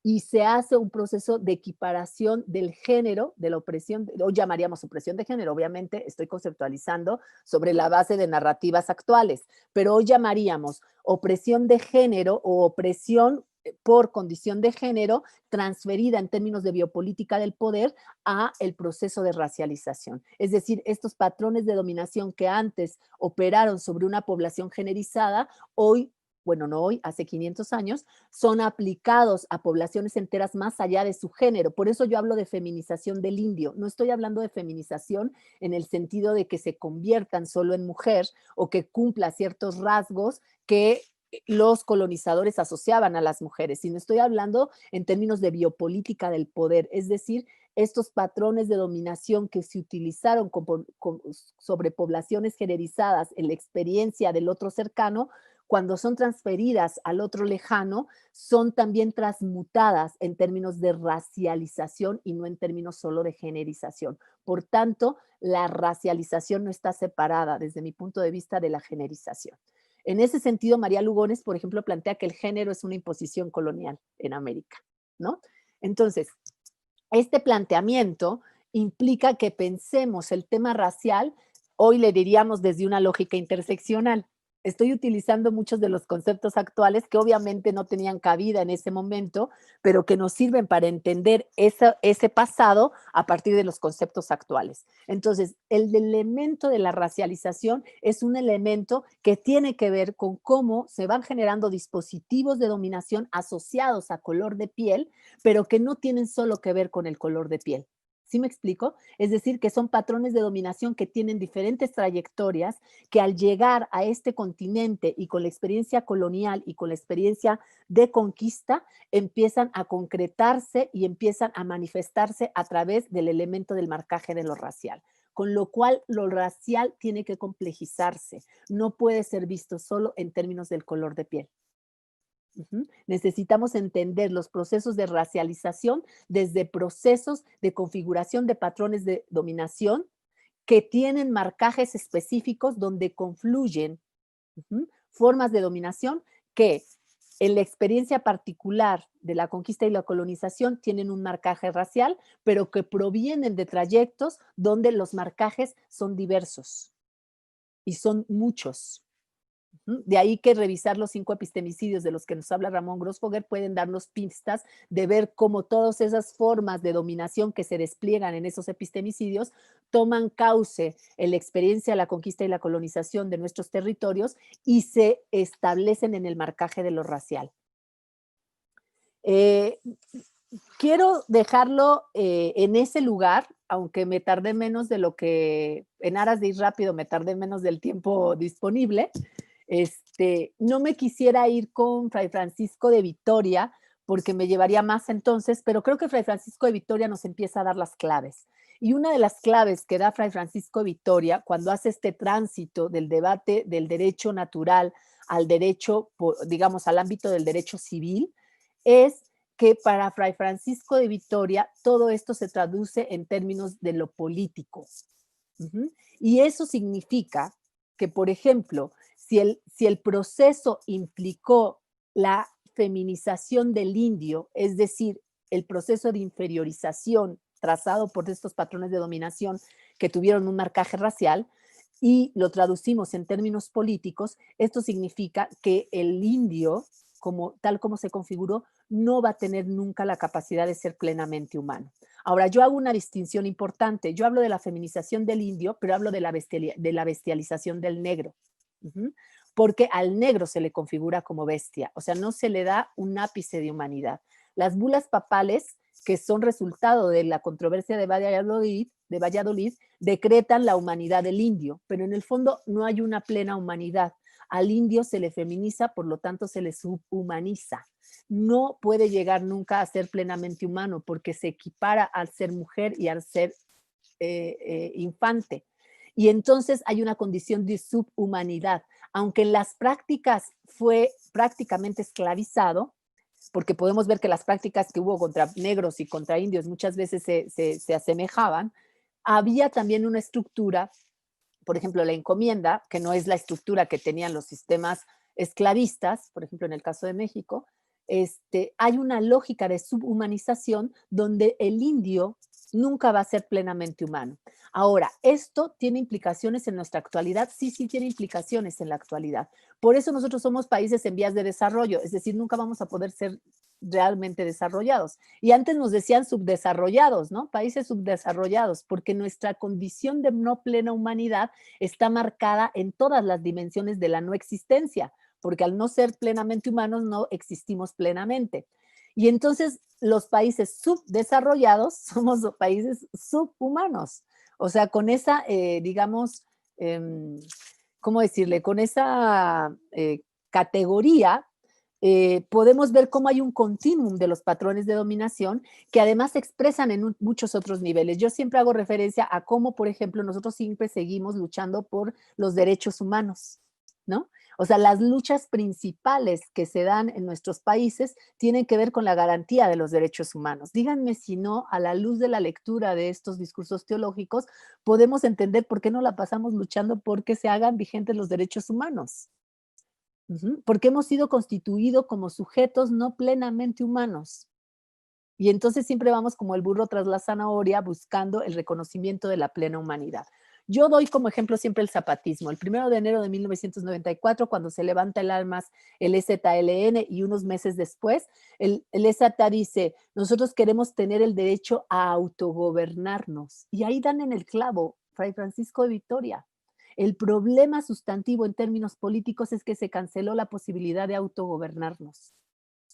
Y se hace un proceso de equiparación del género, de la opresión, hoy llamaríamos opresión de género, obviamente estoy conceptualizando sobre la base de narrativas actuales, pero hoy llamaríamos opresión de género o opresión por condición de género, transferida en términos de biopolítica del poder a el proceso de racialización. Es decir, estos patrones de dominación que antes operaron sobre una población generizada, hoy, bueno, no hoy, hace 500 años, son aplicados a poblaciones enteras más allá de su género. Por eso yo hablo de feminización del indio. No estoy hablando de feminización en el sentido de que se conviertan solo en mujer o que cumpla ciertos rasgos que los colonizadores asociaban a las mujeres, sino estoy hablando en términos de biopolítica del poder, es decir, estos patrones de dominación que se utilizaron sobre poblaciones generizadas en la experiencia del otro cercano, cuando son transferidas al otro lejano, son también transmutadas en términos de racialización y no en términos solo de generización. Por tanto, la racialización no está separada, desde mi punto de vista, de la generización. En ese sentido, María Lugones, por ejemplo, plantea que el género es una imposición colonial en América, ¿no? Entonces, este planteamiento implica que pensemos el tema racial, hoy le diríamos desde una lógica interseccional. Estoy utilizando muchos de los conceptos actuales que obviamente no tenían cabida en ese momento, pero que nos sirven para entender ese pasado a partir de los conceptos actuales. Entonces, el elemento de la racialización es un elemento que tiene que ver con cómo se van generando dispositivos de dominación asociados a color de piel, pero que no tienen solo que ver con el color de piel. ¿Sí me explico? Es decir, que son patrones de dominación que tienen diferentes trayectorias, que al llegar a este continente y con la experiencia colonial y con la experiencia de conquista, empiezan a concretarse y empiezan a manifestarse a través del elemento del marcaje de lo racial. Con lo cual, lo racial tiene que complejizarse. No puede ser visto solo en términos del color de piel. Necesitamos entender los procesos de racialización desde procesos de configuración de patrones de dominación que tienen marcajes específicos donde confluyen formas de dominación que en la experiencia particular de la conquista y la colonización tienen un marcaje racial, pero que provienen de trayectos donde los marcajes son diversos y son muchos. De ahí que revisar los 5 epistemicidios de los que nos habla Ramón Grossfogel pueden darnos pistas de ver cómo todas esas formas de dominación que se despliegan en esos epistemicidios toman cauce en la experiencia de la conquista y la colonización de nuestros territorios y se establecen en el marcaje de lo racial. Quiero dejarlo en ese lugar, aunque me tardé menos de lo que, en aras de ir rápido, me tardé menos del tiempo disponible. No me quisiera ir con Fray Francisco de Vitoria porque me llevaría más entonces, pero creo que Fray Francisco de Vitoria nos empieza a dar las claves. Y una de las claves que da Fray Francisco de Vitoria cuando hace este tránsito del debate del derecho natural al derecho, digamos, al ámbito del derecho civil, es que para Fray Francisco de Vitoria todo esto se traduce en términos de lo político. Y eso significa que, por ejemplo, si el proceso implicó la feminización del indio, es decir, el proceso de inferiorización trazado por estos patrones de dominación que tuvieron un marcaje racial, y lo traducimos en términos políticos, esto significa que el indio, tal como se configuró, no va a tener nunca la capacidad de ser plenamente humano. Ahora, yo hago una distinción importante. Yo hablo de la feminización del indio, pero hablo de la bestialización del negro. Porque al negro se le configura como bestia, o sea, no se le da un ápice de humanidad. Las bulas papales, que son resultado de la controversia de Valladolid, decretan la humanidad del indio, pero en el fondo no hay una plena humanidad. Al indio se le feminiza, por lo tanto se le subhumaniza. No puede llegar nunca a ser plenamente humano porque se equipara al ser mujer y al ser infante. Y entonces hay una condición de subhumanidad. Aunque en las prácticas fue prácticamente esclavizado, porque podemos ver que las prácticas que hubo contra negros y contra indios muchas veces se asemejaban, había también una estructura, por ejemplo, la encomienda, que no es la estructura que tenían los sistemas esclavistas, por ejemplo, en el caso de México, hay una lógica de subhumanización donde el indio nunca va a ser plenamente humano. Ahora, ¿esto tiene implicaciones en nuestra actualidad? Sí, sí tiene implicaciones en la actualidad. Por eso nosotros somos países en vías de desarrollo, es decir, nunca vamos a poder ser realmente desarrollados. Y antes nos decían subdesarrollados, ¿no? Países subdesarrollados, porque nuestra condición de no plena humanidad está marcada en todas las dimensiones de la no existencia, porque al no ser plenamente humanos no existimos plenamente. Y entonces los países subdesarrollados somos países subhumanos. O sea, con esa, digamos, ¿cómo decirle? Con esa categoría, podemos ver cómo hay un continuum de los patrones de dominación que además se expresan en muchos otros niveles. Yo siempre hago referencia a cómo, por ejemplo, nosotros siempre seguimos luchando por los derechos humanos, ¿no? O sea, las luchas principales que se dan en nuestros países tienen que ver con la garantía de los derechos humanos. Díganme si no, a la luz de la lectura de estos discursos teológicos, podemos entender por qué no la pasamos luchando por que se hagan vigentes los derechos humanos. Porque hemos sido constituidos como sujetos no plenamente humanos. Y entonces siempre vamos como el burro tras la zanahoria buscando el reconocimiento de la plena humanidad. Yo doy como ejemplo siempre el zapatismo. El 1 de enero de 1994, cuando se levanta el armas el EZLN y unos meses después, el EZLN dice, nosotros queremos tener el derecho a autogobernarnos. Y ahí dan en el clavo, Fray Francisco de Vitoria. El problema sustantivo en términos políticos es que se canceló la posibilidad de autogobernarnos.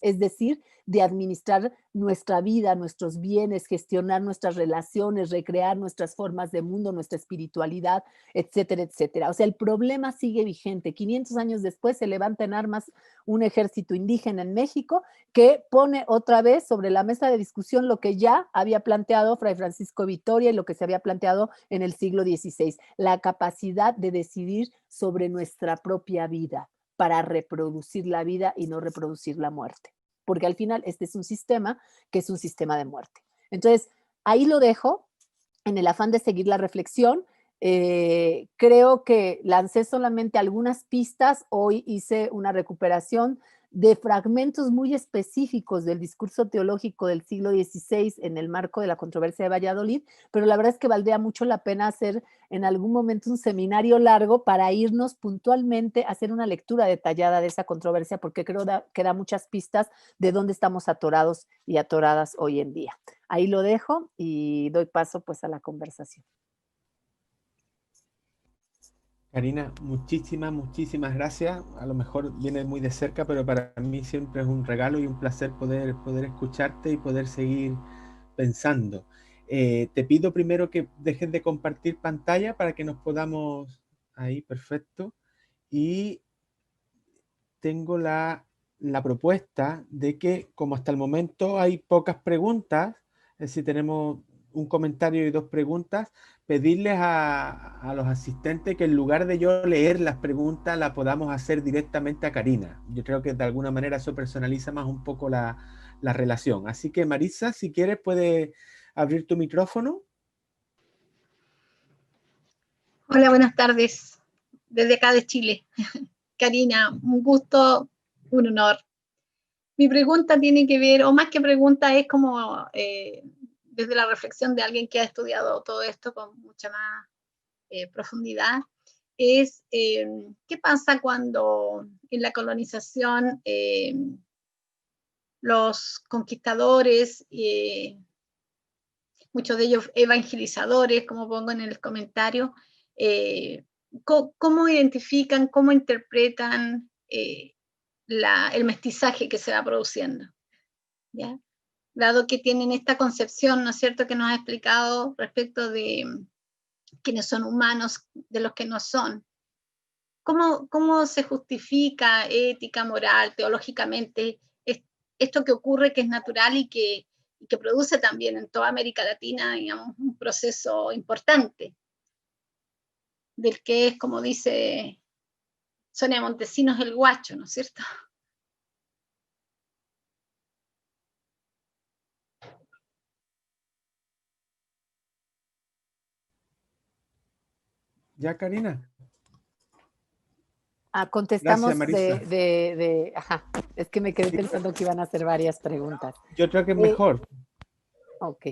Es decir, de administrar nuestra vida, nuestros bienes, gestionar nuestras relaciones, recrear nuestras formas de mundo, nuestra espiritualidad, etcétera, etcétera. O sea, el problema sigue vigente. 500 años después se levanta en armas un ejército indígena en México que pone otra vez sobre la mesa de discusión lo que ya había planteado Fray Francisco Vitoria y lo que se había planteado en el siglo XVI, la capacidad de decidir sobre nuestra propia vida, para reproducir la vida y no reproducir la muerte. Porque al final este es un sistema que es un sistema de muerte. Entonces, ahí lo dejo en el afán de seguir la reflexión. Creo que lancé solamente algunas pistas. Hoy hice una recuperación de fragmentos muy específicos del discurso teológico del siglo XVI en el marco de la controversia de Valladolid, pero la verdad es que valdría mucho la pena hacer en algún momento un seminario largo para irnos puntualmente a hacer una lectura detallada de esa controversia, porque creo que da muchas pistas de dónde estamos atorados y atoradas hoy en día. Ahí lo dejo y doy paso pues a la conversación. Karina, muchísimas gracias. A lo mejor viene muy de cerca, pero para mí siempre es un regalo y un placer poder escucharte y poder seguir pensando. Te pido primero que dejes de compartir pantalla para que nos podamos... Ahí, perfecto. Y tengo la propuesta de que, como hasta el momento hay pocas preguntas, es decir, tenemos un comentario y 2 preguntas, pedirles a los asistentes que en lugar de yo leer las preguntas, la podamos hacer directamente a Karina. Yo creo que de alguna manera eso personaliza más un poco la relación. Así que Marisa, si quieres, puedes abrir tu micrófono. Hola, buenas tardes. Desde acá de Chile. Karina, un gusto, un honor. Mi pregunta tiene que ver, o más que pregunta, es como desde la reflexión de alguien que ha estudiado todo esto con mucha más profundidad, es ¿qué pasa cuando en la colonización los conquistadores, muchos de ellos evangelizadores, como pongo en el comentario, ¿cómo identifican, cómo interpretan el mestizaje que se va produciendo? ¿Ya? Dado que tienen esta concepción, ¿no es cierto?, que nos ha explicado respecto de quienes son humanos, de los que no son. ¿Cómo se justifica ética, moral, teológicamente, esto que ocurre, que es natural y que produce también en toda América Latina, digamos, un proceso importante, del que es, como dice Sonia Montesinos, el guacho, ¿no es cierto? ¿Ya, Karina? Contestamos Gracias, Marisa. ajá, es que me quedé Sí, pensando que iban a hacer varias preguntas. yo creo que es mejor. Ok.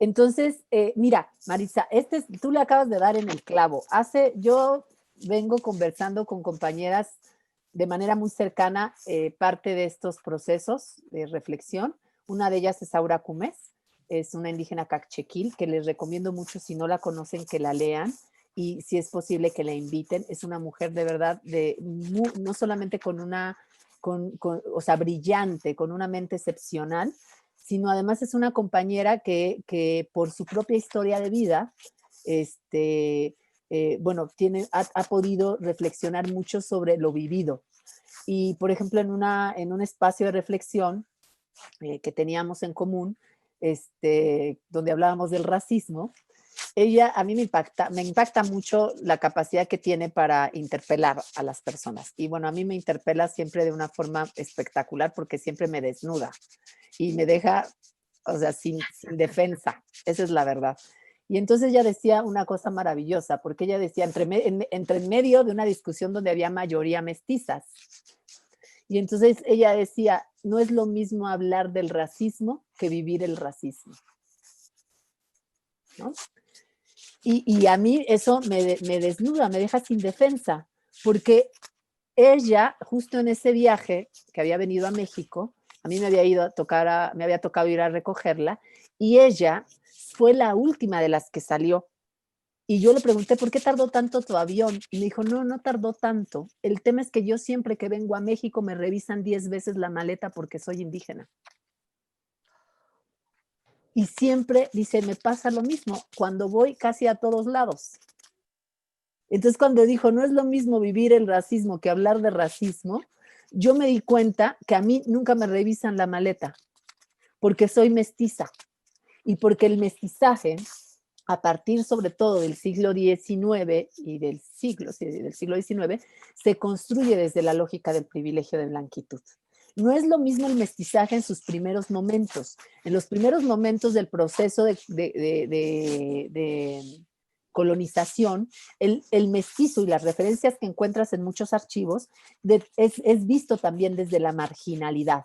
Entonces, mira, Marisa, tú le acabas de dar en el clavo. Yo vengo conversando con compañeras de manera muy cercana parte de estos procesos de reflexión. Una de ellas es Aura Cumes, es una indígena cachequil que les recomiendo mucho, si no la conocen, que la lean y si es posible que la inviten. Es una mujer de verdad, no solamente o sea, brillante, con una mente excepcional, sino además es una compañera que por su propia historia de vida, bueno, ha podido reflexionar mucho sobre lo vivido. Y, por ejemplo, en un espacio de reflexión que teníamos en común, donde hablábamos del racismo, a mí me impacta mucho la capacidad que tiene para interpelar a las personas. Y bueno, a mí me interpela siempre de una forma espectacular porque siempre me desnuda y me deja, o sea, sin defensa. Esa es la verdad. Y entonces ella decía una cosa maravillosa, porque ella decía, entre en medio de una discusión donde había mayoría mestizas, y entonces ella decía, no es lo mismo hablar del racismo que vivir el racismo, ¿no? Y a mí eso me desnuda, me deja sin defensa, porque ella, justo en ese viaje que había venido a México, a mí me había tocado ir a recogerla, y ella fue la última de las que salió. Y yo le pregunté, ¿por qué tardó tanto tu avión? Y me dijo, no tardó tanto. El tema es que yo siempre que vengo a México me revisan 10 veces la maleta porque soy indígena. Y siempre, dice, me pasa lo mismo cuando voy casi a todos lados. Entonces, cuando dijo, no es lo mismo vivir el racismo que hablar de racismo, yo me di cuenta que a mí nunca me revisan la maleta, porque soy mestiza y porque el mestizaje, a partir sobre todo del siglo XIX y del siglo XIX, se construye desde la lógica del privilegio de blanquitud. No es lo mismo el mestizaje en sus primeros momentos. En los primeros momentos del proceso de colonización, el mestizo y las referencias que encuentras en muchos archivos es visto también desde la marginalidad.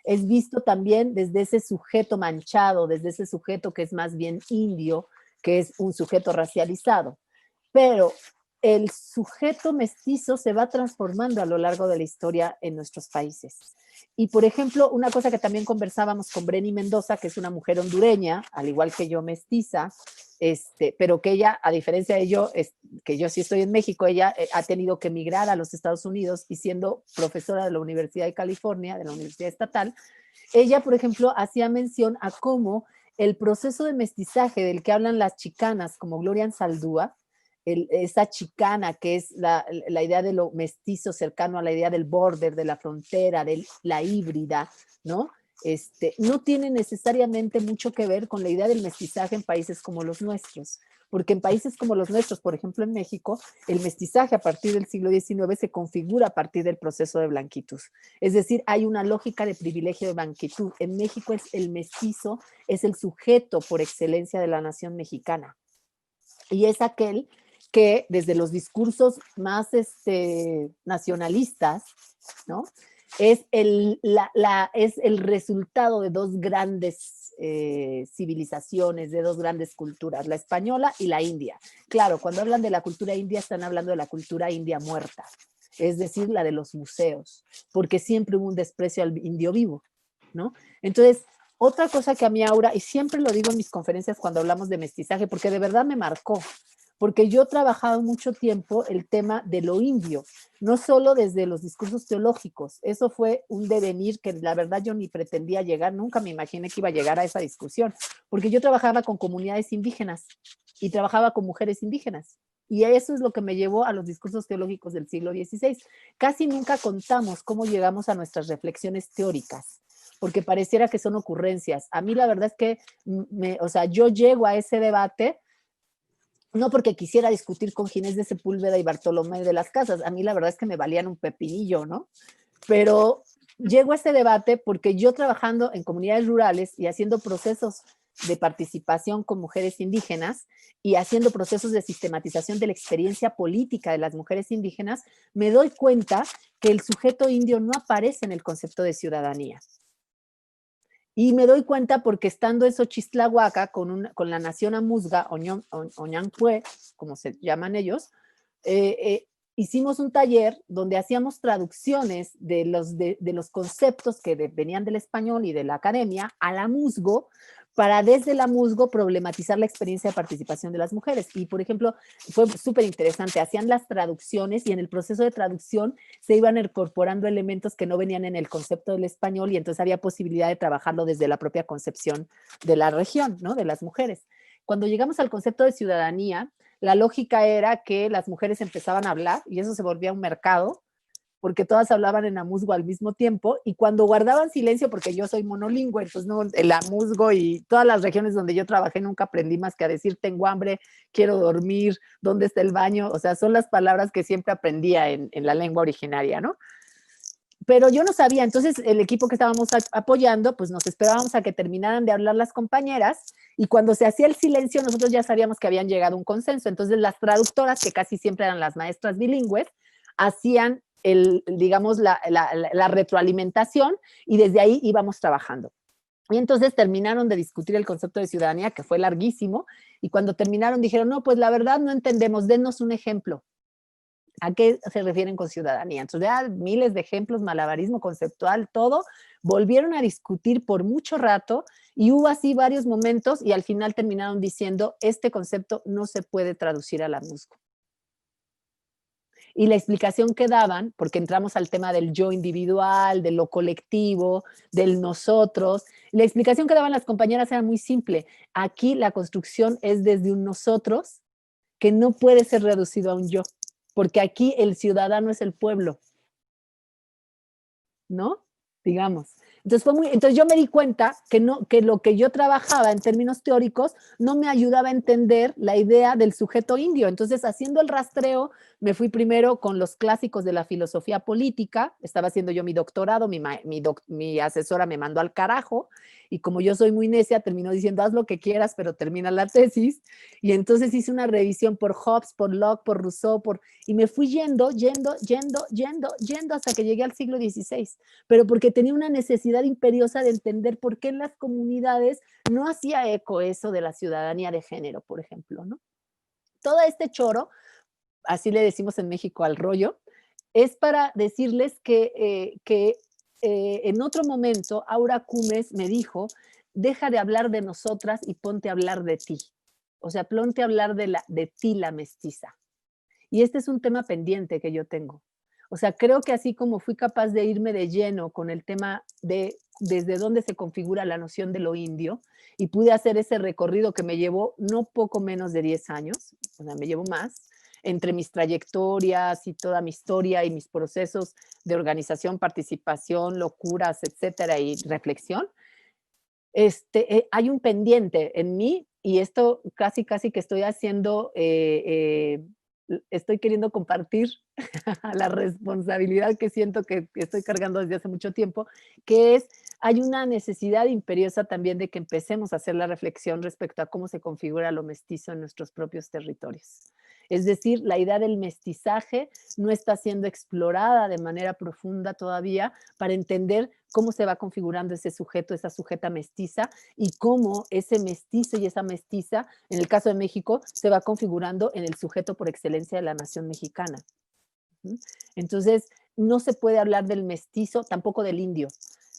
Es visto también desde ese sujeto manchado, desde ese sujeto que es más bien indio, que es un sujeto racializado. Pero el sujeto mestizo se va transformando a lo largo de la historia en nuestros países. Y, por ejemplo, una cosa que también conversábamos con Breni Mendoza, que es una mujer hondureña, al igual que yo, mestiza, pero que ella, a diferencia de yo, que yo sí estoy en México, ella ha tenido que emigrar a los Estados Unidos y siendo profesora de la Universidad de California, de la Universidad Estatal, ella, por ejemplo, hacía mención a cómo el proceso de mestizaje del que hablan las chicanas, como Gloria Anzaldúa, esa chicana que es la idea de lo mestizo cercano a la idea del border, de la frontera, de la híbrida, ¿no? No tiene necesariamente mucho que ver con la idea del mestizaje en países como los nuestros, porque en países como los nuestros, por ejemplo en México, el mestizaje a partir del siglo XIX se configura a partir del proceso de blanquitud. Es decir, hay una lógica de privilegio de blanquitud. En México el mestizo es el sujeto por excelencia de la nación mexicana. Y es aquel que desde los discursos más nacionalistas, ¿no? Es el resultado de dos grandes civilizaciones, de dos grandes culturas, la española y la india. Claro, cuando hablan de la cultura india, están hablando de la cultura india muerta, es decir, la de los museos, porque siempre hubo un desprecio al indio vivo, ¿no? Entonces, otra cosa que a mí, Aura, y siempre lo digo en mis conferencias cuando hablamos de mestizaje, porque de verdad me marcó, porque yo he trabajado mucho tiempo el tema de lo indio, no solo desde los discursos teológicos, eso fue un devenir que la verdad yo ni pretendía llegar, nunca me imaginé que iba a llegar a esa discusión, porque yo trabajaba con comunidades indígenas y trabajaba con mujeres indígenas, y eso es lo que me llevó a los discursos teológicos del siglo XVI. Casi nunca contamos cómo llegamos a nuestras reflexiones teóricas, porque pareciera que son ocurrencias. A mí la verdad es que, yo llego a ese debate no porque quisiera discutir con Ginés de Sepúlveda y Bartolomé de las Casas, a mí la verdad es que me valían un pepinillo, ¿no? Pero llego a este debate porque yo trabajando en comunidades rurales y haciendo procesos de participación con mujeres indígenas y haciendo procesos de sistematización de la experiencia política de las mujeres indígenas, me doy cuenta que el sujeto indio no aparece en el concepto de ciudadanía. Y me doy cuenta porque estando en Xochistlahuaca con la nación Amuzga, Oñancue, como se llaman ellos, hicimos un taller donde hacíamos traducciones de los conceptos que venían del español y de la academia a la musgo, para desde la musgo problematizar la experiencia de participación de las mujeres. Y, por ejemplo, fue súper interesante. Hacían las traducciones y en el proceso de traducción se iban incorporando elementos que no venían en el concepto del español y entonces había posibilidad de trabajarlo desde la propia concepción de la región, ¿no? De las mujeres. Cuando llegamos al concepto de ciudadanía, la lógica era que las mujeres empezaban a hablar y eso se volvía un mercado, porque todas hablaban en amuzgo al mismo tiempo, y cuando guardaban silencio, porque yo soy monolingüe, entonces no, el amuzgo y todas las regiones donde yo trabajé nunca aprendí más que a decir tengo hambre, quiero dormir, ¿dónde está el baño? O sea, son las palabras que siempre aprendía en la lengua originaria, ¿no? Pero yo no sabía, entonces el equipo que estábamos apoyando, pues nos esperábamos a que terminaran de hablar las compañeras, y cuando se hacía el silencio nosotros ya sabíamos que habían llegado a un consenso. Entonces las traductoras, que casi siempre eran las maestras bilingües, hacían digamos, la retroalimentación, y desde ahí íbamos trabajando. Y entonces terminaron de discutir el concepto de ciudadanía, que fue larguísimo, y cuando terminaron dijeron, no, pues la verdad no entendemos, denos un ejemplo. ¿A qué se refieren con ciudadanía? Entonces, ya miles de ejemplos, malabarismo conceptual, todo. Volvieron a discutir por mucho rato y hubo así varios momentos y al final terminaron diciendo, este concepto no se puede traducir a la musgo. Y la explicación que daban, porque entramos al tema del yo individual, de lo colectivo, del nosotros, la explicación que daban las compañeras era muy simple. Aquí la construcción es desde un nosotros que no puede ser reducido a un yo, porque aquí el ciudadano es el pueblo, ¿no? Digamos. Entonces yo me di cuenta que lo que yo trabajaba en términos teóricos no me ayudaba a entender la idea del sujeto indio. Entonces, haciendo el rastreo, me fui primero con los clásicos de la filosofía política. Estaba haciendo yo mi doctorado, mi asesora me mandó al carajo, y como yo soy muy necia, terminó diciendo, haz lo que quieras, pero termina la tesis. Y entonces hice una revisión por Hobbes, por Locke, por Rousseau, y me fui yendo, hasta que llegué al siglo XVI. Pero porque tenía una necesidad imperiosa de entender por qué en las comunidades no hacía eco eso de la ciudadanía de género, por ejemplo, ¿no? Todo este choro, así le decimos en México al rollo, es para decirles que en otro momento Aura Cumes me dijo, deja de hablar de nosotras y ponte a hablar de ti. O sea, ponte a hablar de ti, la mestiza. Y este es un tema pendiente que yo tengo. O sea, creo que así como fui capaz de irme de lleno con el tema de desde dónde se configura la noción de lo indio, y pude hacer ese recorrido que me llevó no poco menos de 10 años, o sea, me llevó más, entre mis trayectorias y toda mi historia y mis procesos de organización, participación, locuras, etcétera, y reflexión. Hay un pendiente en mí, y esto casi que estoy haciendo, estoy queriendo compartir la responsabilidad que siento que estoy cargando desde hace mucho tiempo, que es, hay una necesidad imperiosa también de que empecemos a hacer la reflexión respecto a cómo se configura lo mestizo en nuestros propios territorios. Es decir, la idea del mestizaje no está siendo explorada de manera profunda todavía para entender cómo se va configurando ese sujeto, esa sujeta mestiza, y cómo ese mestizo y esa mestiza, en el caso de México, se va configurando en el sujeto por excelencia de la nación mexicana. Entonces, no se puede hablar del mestizo, tampoco del indio,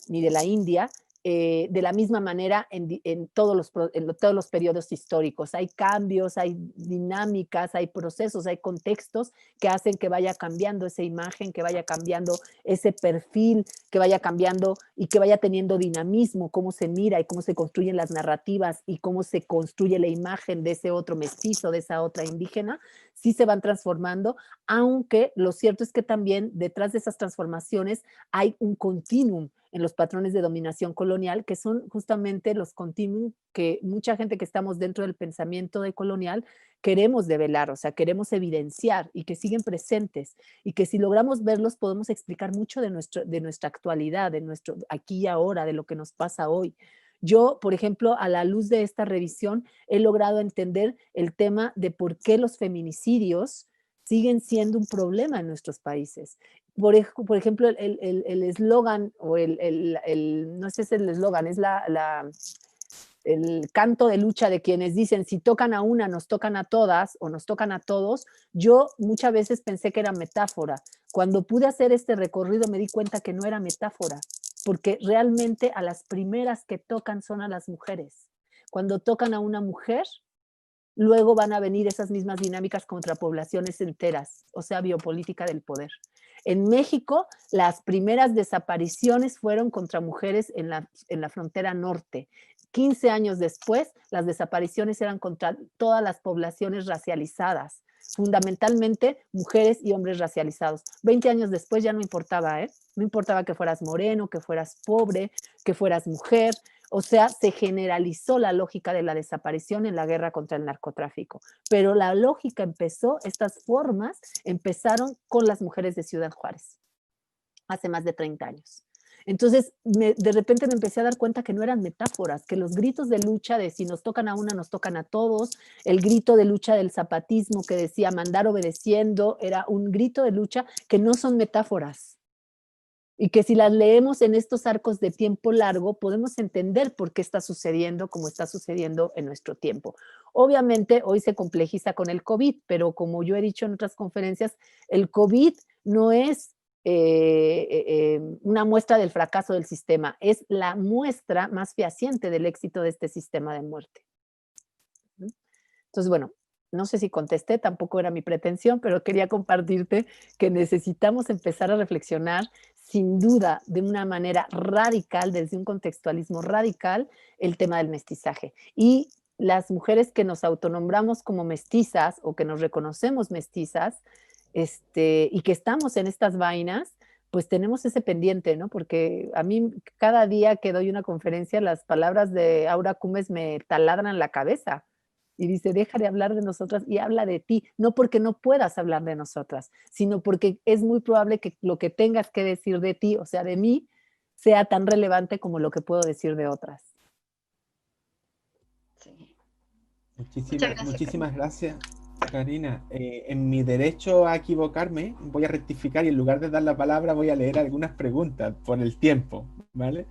ni de la India, de la misma manera en todos los periodos históricos. Hay cambios, hay dinámicas, hay procesos, hay contextos que hacen que vaya cambiando esa imagen, que vaya cambiando ese perfil, que vaya cambiando y que vaya teniendo dinamismo, cómo se mira y cómo se construyen las narrativas y cómo se construye la imagen de ese otro mestizo, de esa otra indígena, sí se van transformando, aunque lo cierto es que también detrás de esas transformaciones hay un continuum en los patrones de dominación colonial, que son justamente los continuum que mucha gente que estamos dentro del pensamiento decolonial queremos develar, o sea, queremos evidenciar, y que siguen presentes, y que si logramos verlos podemos explicar mucho de nuestra actualidad, de nuestro aquí y ahora, de lo que nos pasa hoy. Yo, por ejemplo, a la luz de esta revisión, he logrado entender el tema de por qué los feminicidios siguen siendo un problema en nuestros países, por ejemplo, el eslogan, o no sé si es el eslogan, es el canto de lucha de quienes dicen, si tocan a una, nos tocan a todas, o nos tocan a todos. Yo muchas veces pensé que era metáfora. Cuando pude hacer este recorrido me di cuenta que no era metáfora, porque realmente a las primeras que tocan son a las mujeres. Cuando tocan a una mujer, luego van a venir esas mismas dinámicas contra poblaciones enteras, o sea, biopolítica del poder. En México, las primeras desapariciones fueron contra mujeres en la frontera norte. 15 años después, las desapariciones eran contra todas las poblaciones racializadas, fundamentalmente mujeres y hombres racializados. 20 años después ya no importaba, ¿eh? No importaba que fueras moreno, que fueras pobre, que fueras mujer. O sea, se generalizó la lógica de la desaparición en la guerra contra el narcotráfico. Pero la lógica empezó, estas formas empezaron con las mujeres de Ciudad Juárez, hace más de 30 años. Entonces, de repente me empecé a dar cuenta que no eran metáforas, que los gritos de lucha de si nos tocan a una, nos tocan a todos, el grito de lucha del zapatismo que decía mandar obedeciendo, era un grito de lucha que no son metáforas. Y que si las leemos en estos arcos de tiempo largo, podemos entender por qué está sucediendo como está sucediendo en nuestro tiempo. Obviamente, hoy se complejiza con el COVID, pero como yo he dicho en otras conferencias, el COVID no es una muestra del fracaso del sistema, es la muestra más fehaciente del éxito de este sistema de muerte. Entonces, bueno, no sé si contesté, tampoco era mi pretensión, pero quería compartirte que necesitamos empezar a reflexionar sin duda de una manera radical, desde un contextualismo radical, el tema del mestizaje. Y las mujeres que nos autonombramos como mestizas o que nos reconocemos mestizas y que estamos en estas vainas, pues tenemos ese pendiente, ¿no? Porque a mí cada día que doy una conferencia, las palabras de Aura Cumes me taladran la cabeza. Y dice, deja de hablar de nosotras y habla de ti, no porque no puedas hablar de nosotras, sino porque es muy probable que lo que tengas que decir de ti, o sea, de mí, sea tan relevante como lo que puedo decir de otras. Sí. Muchas gracias, Muchísimas gracias, Karina. En mi derecho a equivocarme, voy a rectificar y en lugar de dar la palabra voy a leer algunas preguntas por el tiempo, ¿vale?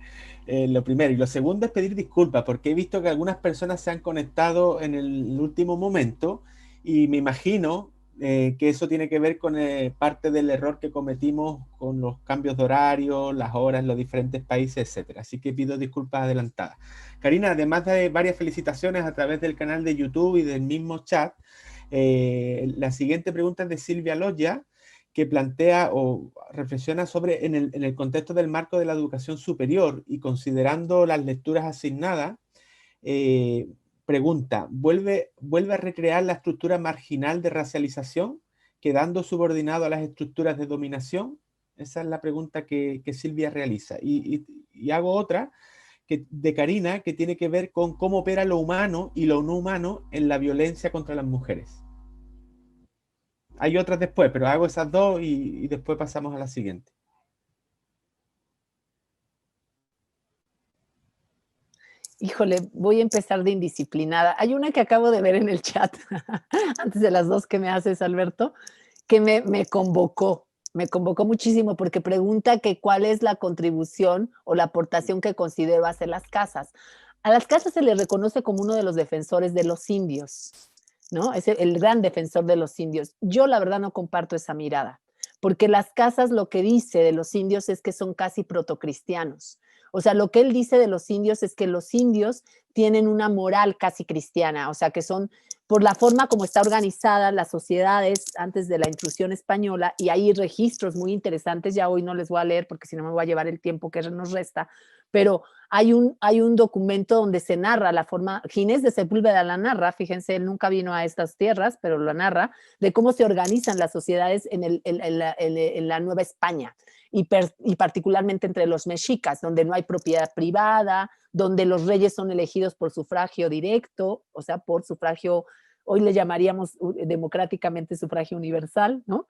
Lo primero. Y lo segundo es pedir disculpas, porque he visto que algunas personas se han conectado en el último momento y me imagino que eso tiene que ver con parte del error que cometimos con los cambios de horario, las horas en los diferentes países, etcétera. Así que pido disculpas adelantadas. Karina, además de varias felicitaciones a través del canal de YouTube y del mismo chat, la siguiente pregunta es de Silvia Loya, que plantea o reflexiona sobre en el contexto del marco de la educación superior y considerando las lecturas asignadas, pregunta, ¿vuelve a recrear la estructura marginal de racialización, quedando subordinado a las estructuras de dominación? Esa es la pregunta que Silvia realiza. Y hago otra de Karina, que tiene que ver con cómo opera lo humano y lo no humano en la violencia contra las mujeres. Hay otras después, pero hago esas dos y después pasamos a la siguiente. Híjole, voy a empezar de indisciplinada. Hay una que acabo de ver en el chat, antes de las dos que me haces, Alberto, que me convocó muchísimo porque pregunta que cuál es la contribución o la aportación que considero hacer las casas. A las casas se les reconoce como uno de los defensores de los indios, ¿no? Es el gran defensor de los indios. Yo la verdad no comparto esa mirada, porque las casas lo que dice de los indios es que son casi protocristianos. O sea, lo que él dice de los indios es que los indios tienen una moral casi cristiana, o sea, que son por la forma como está organizada las sociedades antes de la intrusión española, y hay registros muy interesantes, ya hoy no les voy a leer porque si no me voy a llevar el tiempo que nos resta, pero hay un documento donde se narra la forma, Ginés de Sepúlveda la narra, fíjense, él nunca vino a estas tierras, pero lo narra, de cómo se organizan las sociedades en la Nueva España, y particularmente entre los mexicas, donde no hay propiedad privada, donde los reyes son elegidos por sufragio directo, o sea, por sufragio, hoy le llamaríamos democráticamente sufragio universal, ¿no?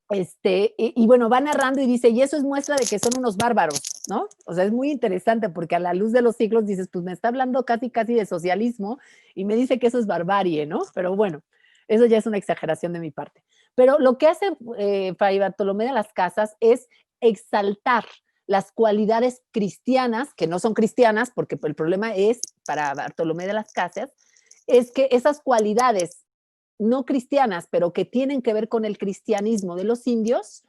Y bueno, va narrando y dice, y eso es muestra de que son unos bárbaros, ¿no? O sea, es muy interesante porque a la luz de los siglos dices, pues me está hablando casi de socialismo y me dice que eso es barbarie, ¿no? Pero bueno, eso ya es una exageración de mi parte. Pero lo que hace Fray Bartolomé de las Casas es exaltar las cualidades cristianas, que no son cristianas, porque el problema es, para Bartolomé de las Casas, es que esas cualidades no cristianas, pero que tienen que ver con el cristianismo de los indios,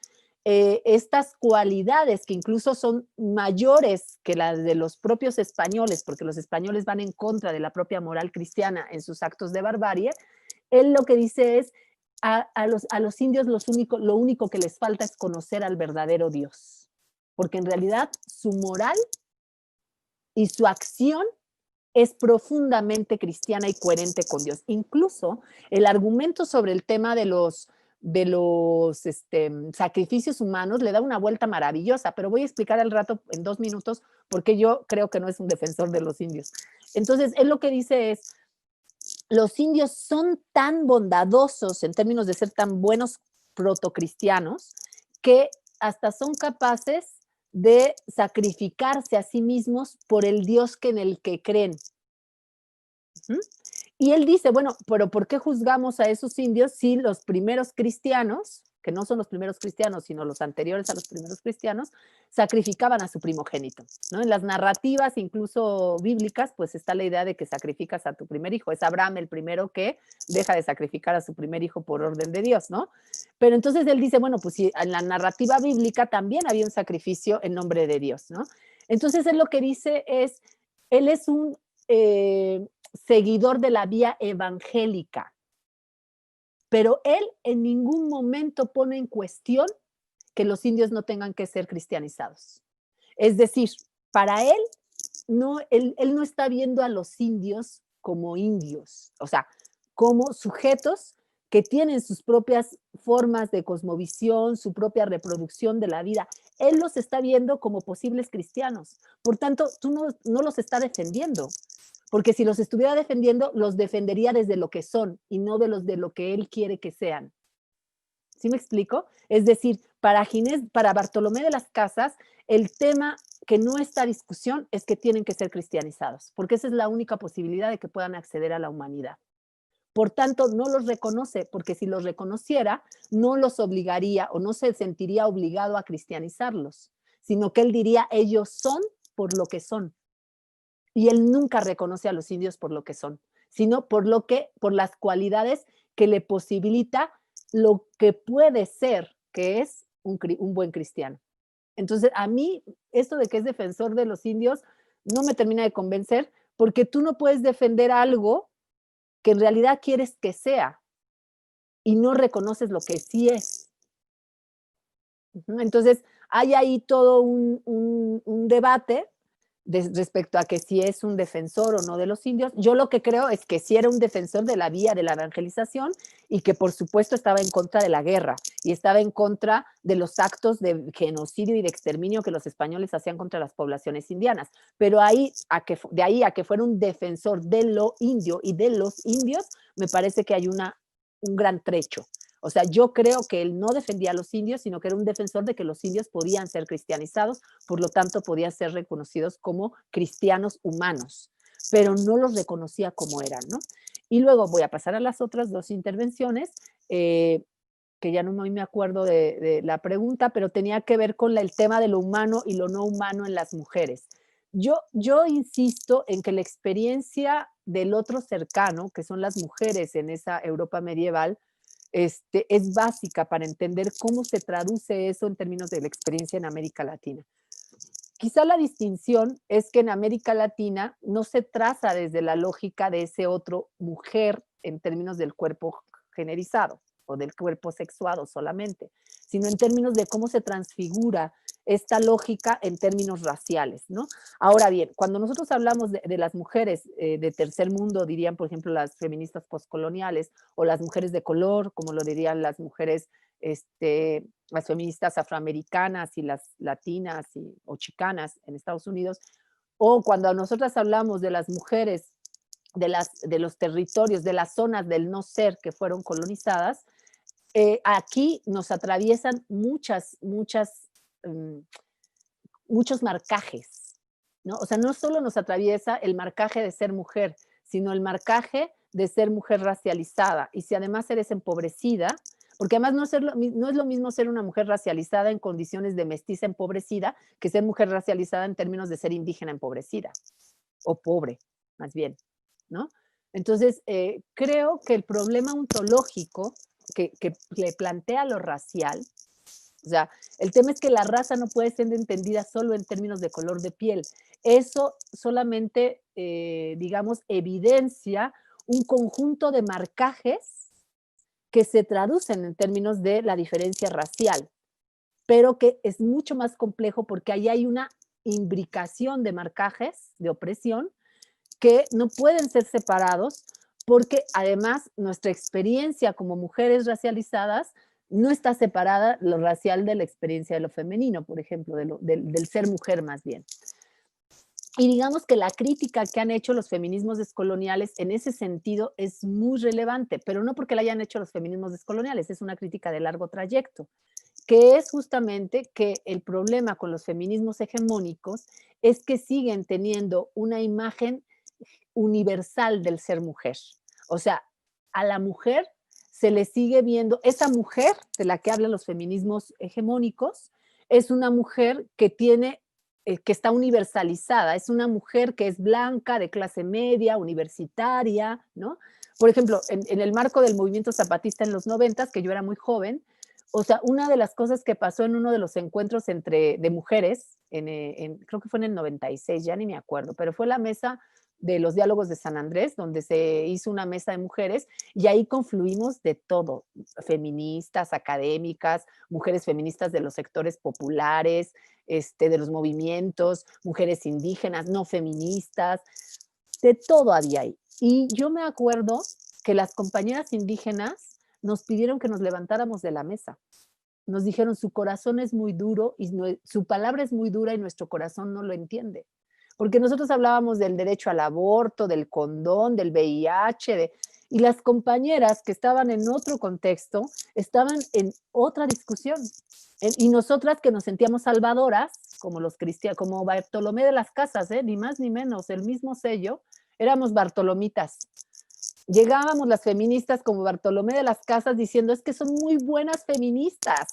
estas cualidades que incluso son mayores que las de los propios españoles, porque los españoles van en contra de la propia moral cristiana en sus actos de barbarie, él lo que dice es, a los indios lo único que les falta es conocer al verdadero Dios, porque en realidad su moral y su acción es profundamente cristiana y coherente con Dios. Incluso el argumento sobre el tema de los sacrificios humanos le da una vuelta maravillosa, pero voy a explicar al rato en 2 minutos porque yo creo que no es un defensor de los indios. Entonces, él lo que dice es, los indios son tan bondadosos en términos de ser tan buenos protocristianos que hasta son capaces de sacrificarse a sí mismos por el Dios en el que creen. ¿Mm? Y él dice, bueno, pero ¿por qué juzgamos a esos indios si los primeros cristianos, que no son los primeros cristianos, sino los anteriores a los primeros cristianos, sacrificaban a su primogénito, ¿no? En las narrativas, incluso bíblicas, pues está la idea de que sacrificas a tu primer hijo. Es Abraham el primero que deja de sacrificar a su primer hijo por orden de Dios, ¿no? Pero entonces él dice, bueno, pues si en la narrativa bíblica también había un sacrificio en nombre de Dios, ¿no? Entonces él lo que dice es, él es un seguidor de la vía evangélica, pero él en ningún momento pone en cuestión que los indios no tengan que ser cristianizados. Es decir, para él no está viendo a los indios, o sea, como sujetos que tienen sus propias formas de cosmovisión, su propia reproducción de la vida. Él los está viendo como posibles cristianos. Por tanto, tú no los está defendiendo. Porque si los estuviera defendiendo, los defendería desde lo que son y no de lo que él quiere que sean. ¿Sí me explico? Es decir, para Bartolomé de las Casas, el tema que no está a discusión es que tienen que ser cristianizados, porque esa es la única posibilidad de que puedan acceder a la humanidad. Por tanto, no los reconoce, porque si los reconociera, no los obligaría o no se sentiría obligado a cristianizarlos, sino que él diría, ellos son por lo que son. Y él nunca reconoce a los indios por lo que son, sino por las cualidades que le posibilita lo que puede ser, que es un buen cristiano. Entonces, a mí, esto de que es defensor de los indios no me termina de convencer, porque tú no puedes defender algo que en realidad quieres que sea y no reconoces lo que sí es. Entonces, hay ahí todo un debate respecto a que si es un defensor o no de los indios. Yo lo que creo es que sí era un defensor de la vía de la evangelización y que por supuesto estaba en contra de la guerra y estaba en contra de los actos de genocidio y de exterminio que los españoles hacían contra las poblaciones indianas. Pero de ahí a que fuera un defensor de lo indio y de los indios, me parece que hay un gran trecho. O sea, yo creo que él no defendía a los indios, sino que era un defensor de que los indios podían ser cristianizados, por lo tanto podían ser reconocidos como cristianos humanos, pero no los reconocía como eran, ¿no? Y luego voy a pasar a las otras 2 intervenciones, que ya no me acuerdo de la pregunta, pero tenía que ver con el tema de lo humano y lo no humano en las mujeres. Yo insisto en que la experiencia del otro cercano, que son las mujeres en esa Europa medieval, es básica para entender cómo se traduce eso en términos de la experiencia en América Latina. Quizá la distinción es que en América Latina no se traza desde la lógica de ese otro mujer en términos del cuerpo generizado o del cuerpo sexuado solamente, sino en términos de cómo se transfigura esta lógica en términos raciales, ¿no? Ahora bien, cuando nosotros hablamos de las mujeres de tercer mundo, dirían, por ejemplo, las feministas postcoloniales, o las mujeres de color, como lo dirían las mujeres, las feministas afroamericanas y las latinas o chicanas en Estados Unidos, o cuando nosotras hablamos de las mujeres de los territorios, de las zonas del no ser que fueron colonizadas, aquí nos atraviesan muchos marcajes, ¿no? O sea, no solo nos atraviesa el marcaje de ser mujer, sino el marcaje de ser mujer racializada. Y si además eres empobrecida, porque además no es lo mismo ser una mujer racializada en condiciones de mestiza empobrecida que ser mujer racializada en términos de ser indígena empobrecida, o pobre, más bien, ¿no? Entonces, creo que el problema ontológico que le plantea lo racial, o sea, el tema es que la raza no puede ser entendida solo en términos de color de piel. Eso solamente, digamos, evidencia un conjunto de marcajes que se traducen en términos de la diferencia racial, pero que es mucho más complejo porque ahí hay una imbricación de marcajes de opresión que no pueden ser separados porque además nuestra experiencia como mujeres racializadas no está separada lo racial de la experiencia de lo femenino, por ejemplo, del ser mujer más bien. Y digamos que la crítica que han hecho los feminismos descoloniales en ese sentido es muy relevante, pero no porque la hayan hecho los feminismos descoloniales, es una crítica de largo trayecto, que es justamente que el problema con los feminismos hegemónicos es que siguen teniendo una imagen universal del ser mujer. O sea, a la mujer se le sigue viendo, esa mujer de la que hablan los feminismos hegemónicos, es una mujer que tiene, que está universalizada, es una mujer que es blanca, de clase media, universitaria, ¿no? Por ejemplo, en el marco del movimiento zapatista en los 90s, que yo era muy joven, o sea, una de las cosas que pasó en uno de los encuentros de mujeres, creo que fue en el 96, ya ni me acuerdo, pero fue la mesa de los diálogos de San Andrés, donde se hizo una mesa de mujeres y ahí confluimos de todo, feministas, académicas, mujeres feministas de los sectores populares, de los movimientos, mujeres indígenas, no feministas, de todo había ahí. Y yo me acuerdo que las compañeras indígenas nos pidieron que nos levantáramos de la mesa. Nos dijeron, su corazón es muy duro y su palabra es muy dura y nuestro corazón no lo entiende. Porque nosotros hablábamos del derecho al aborto, del condón, del VIH, y las compañeras que estaban en otro contexto estaban en otra discusión. Y nosotras que nos sentíamos salvadoras, como los cristianos, como Bartolomé de las Casas, ni más ni menos, el mismo sello, éramos bartolomitas. Llegábamos las feministas como Bartolomé de las Casas diciendo, es que son muy buenas feministas.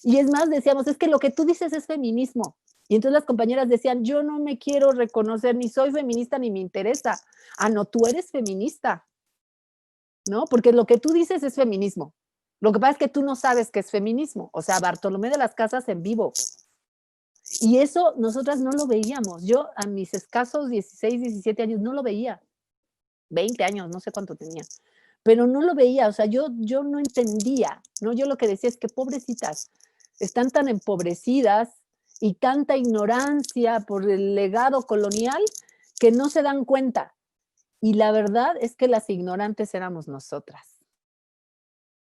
Y es más, decíamos, es que lo que tú dices es feminismo. Y entonces las compañeras decían, yo no me quiero reconocer, ni soy feminista, ni me interesa. Ah, no, tú eres feminista, ¿no? Porque lo que tú dices es feminismo. Lo que pasa es que tú no sabes qué es feminismo. O sea, Bartolomé de las Casas en vivo. Y eso nosotras no lo veíamos. Yo a mis escasos 16, 17 años no lo veía. 20 años, no sé cuánto tenía. Pero no lo veía, o sea, yo no entendía, ¿no? Yo lo que decía es que pobrecitas, están tan empobrecidas y tanta ignorancia por el legado colonial que no se dan cuenta. Y la verdad es que las ignorantes éramos nosotras,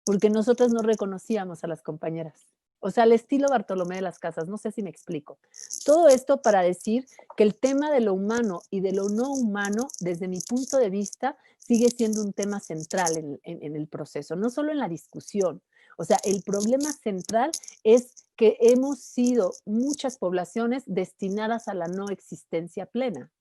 porque nosotras no reconocíamos a las compañeras. O sea, al estilo Bartolomé de las Casas, no sé si me explico. Todo esto para decir que el tema de lo humano y de lo no humano, desde mi punto de vista, sigue siendo un tema central en el proceso, no solo en la discusión. O sea, el problema central es que hemos sido muchas poblaciones destinadas a la no existencia plena.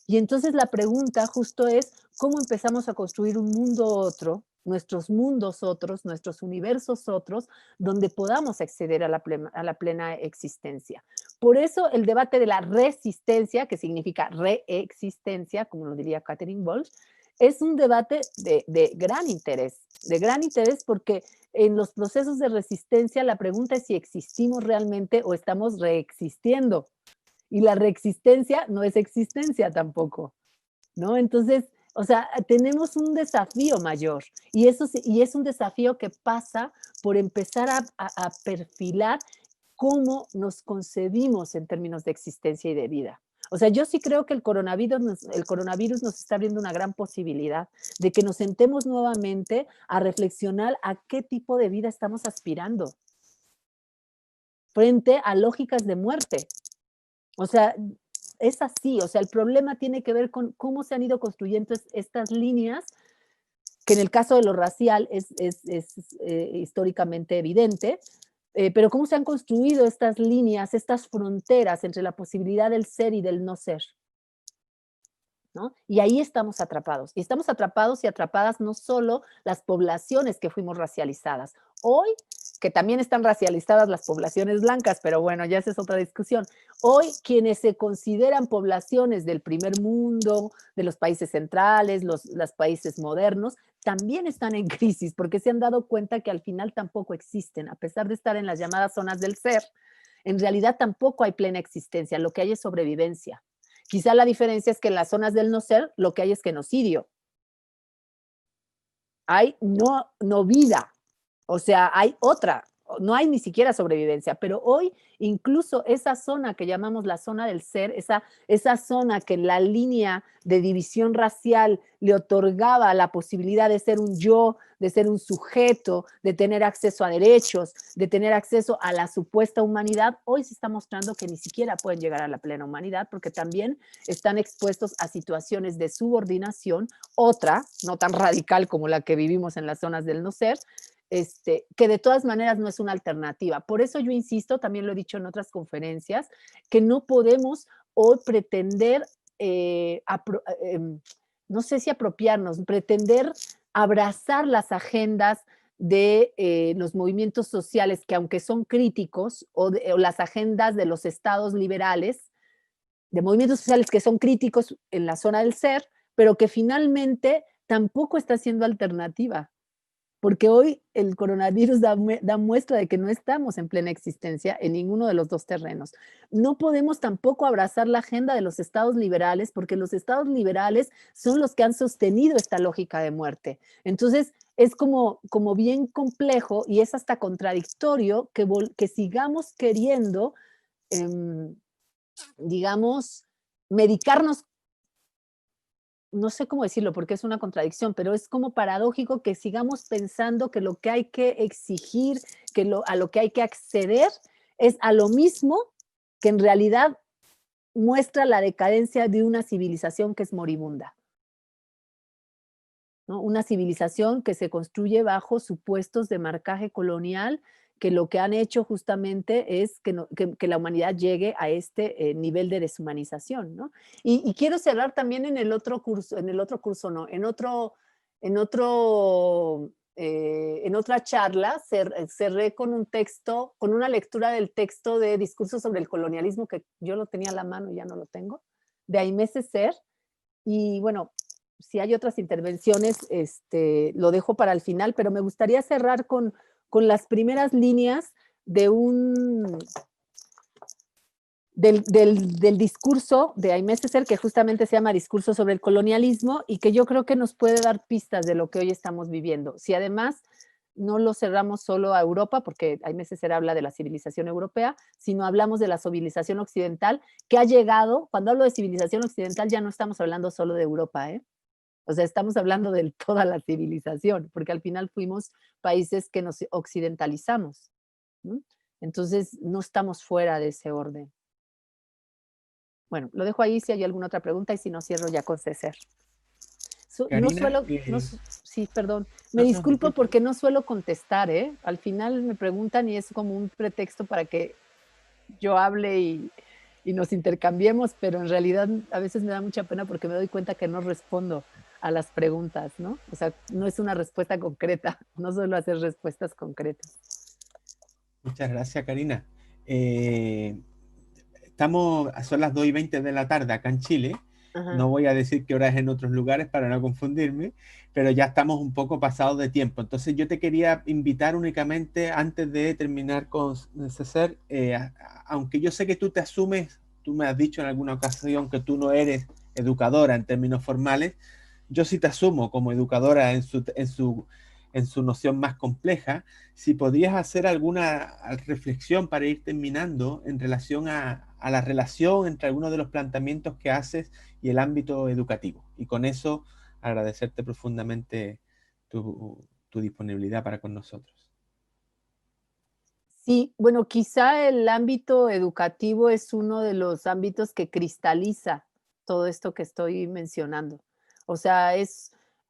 Y entonces la pregunta justo es, ¿cómo empezamos a construir un mundo otro, nuestros mundos otros, nuestros universos otros, donde podamos acceder a la plena existencia? Por eso el debate de la resistencia, que significa reexistencia, como lo diría Catherine Walsh, es un debate de gran interés porque en los procesos de resistencia la pregunta es si existimos realmente o estamos reexistiendo. Y la reexistencia no es existencia tampoco, ¿no? Entonces, o sea, tenemos un desafío mayor y es un desafío que pasa por empezar a perfilar cómo nos concebimos en términos de existencia y de vida. O sea, yo sí creo que el coronavirus nos está abriendo una gran posibilidad de que nos sentemos nuevamente a reflexionar a qué tipo de vida estamos aspirando frente a lógicas de muerte. O sea, es así, o sea, el problema tiene que ver con cómo se han ido construyendo estas líneas, que en el caso de lo racial es históricamente evidente, pero cómo se han construido estas líneas, estas fronteras entre la posibilidad del ser y del no ser, ¿no? Y ahí estamos atrapados. Y estamos atrapados y atrapadas no solo las poblaciones que fuimos racializadas. Hoy, que también están racializadas las poblaciones blancas, pero bueno, ya esa es otra discusión. Hoy, quienes se consideran poblaciones del primer mundo, de los países centrales, los países modernos, también están en crisis porque se han dado cuenta que al final tampoco existen, a pesar de estar en las llamadas zonas del ser. En realidad tampoco hay plena existencia, lo que hay es sobrevivencia. Quizá la diferencia es que en las zonas del no ser lo que hay es genocidio. Hay no vida, o sea, hay otra, no hay ni siquiera sobrevivencia, pero hoy incluso esa zona que llamamos la zona del ser, esa zona que en la línea de división racial le otorgaba la posibilidad de ser un yo, de ser un sujeto, de tener acceso a derechos, de tener acceso a la supuesta humanidad, hoy se está mostrando que ni siquiera pueden llegar a la plena humanidad porque también están expuestos a situaciones de subordinación, otra, no tan radical como la que vivimos en las zonas del no ser, que de todas maneras no es una alternativa. Por eso yo insisto, también lo he dicho en otras conferencias, que no podemos hoy pretender, no sé si apropiarnos, pretender abrazar las agendas de los movimientos sociales que aunque son críticos, o las agendas de los estados liberales, de movimientos sociales que son críticos en la zona del ser, pero que finalmente tampoco está siendo alternativa. Porque hoy el coronavirus da muestra de que no estamos en plena existencia en ninguno de los dos terrenos. No podemos tampoco abrazar la agenda de los estados liberales, porque los estados liberales son los que han sostenido esta lógica de muerte. Entonces, es como bien complejo y es hasta contradictorio que sigamos queriendo, digamos, medicarnos, no sé cómo decirlo porque es una contradicción, pero es como paradójico que sigamos pensando que lo que hay que exigir, a lo que hay que acceder es a lo mismo que en realidad muestra la decadencia de una civilización que es moribunda, ¿no? Una civilización que se construye bajo supuestos de marcaje colonial, que lo que han hecho justamente es que la humanidad llegue a este nivel de deshumanización, ¿no? Y quiero cerrar también en el otro curso, en otra charla, cerré con un texto, con una lectura del texto de Discurso sobre el colonialismo, que yo lo tenía a la mano y ya no lo tengo, de Aimé Césaire. Y bueno, si hay otras intervenciones, lo dejo para el final, pero me gustaría cerrar con las primeras líneas de del discurso de Aimé Césaire, que justamente se llama Discurso sobre el colonialismo, y que yo creo que nos puede dar pistas de lo que hoy estamos viviendo. Si además no lo cerramos solo a Europa, porque Aimé Césaire habla de la civilización europea, sino hablamos de la civilización occidental, que ha llegado, cuando hablo de civilización occidental ya no estamos hablando solo de Europa, ¿eh? O sea, estamos hablando de toda la civilización, porque al final fuimos países que nos occidentalizamos, ¿no? Entonces, no estamos fuera de ese orden. Bueno, lo dejo ahí si hay alguna otra pregunta y si no, cierro ya con César. No Karina, suelo, sí, perdón, me no, disculpo disculpa. porque no suelo contestar, ¿eh? Al final me preguntan y es como un pretexto para que yo hable y nos intercambiemos, pero en realidad a veces me da mucha pena porque me doy cuenta que no respondo a las preguntas, ¿no? O sea, no es una respuesta concreta, no suelo hacer respuestas concretas. Muchas gracias, Karina. Son las 2:20 de la tarde acá en Chile. Ajá. No voy a decir qué hora es en otros lugares para no confundirme, pero ya estamos un poco pasados de tiempo. Entonces yo te quería invitar únicamente, antes de terminar con César, aunque yo sé que tú te asumes, tú me has dicho en alguna ocasión que tú no eres educadora en términos formales, yo sí te asumo como educadora en su noción más compleja. Si podrías hacer alguna reflexión para ir terminando en relación a la relación entre algunos de los planteamientos que haces y el ámbito educativo. Y con eso agradecerte profundamente tu disponibilidad para con nosotros. Sí, bueno, quizá el ámbito educativo es uno de los ámbitos que cristaliza todo esto que estoy mencionando. O sea,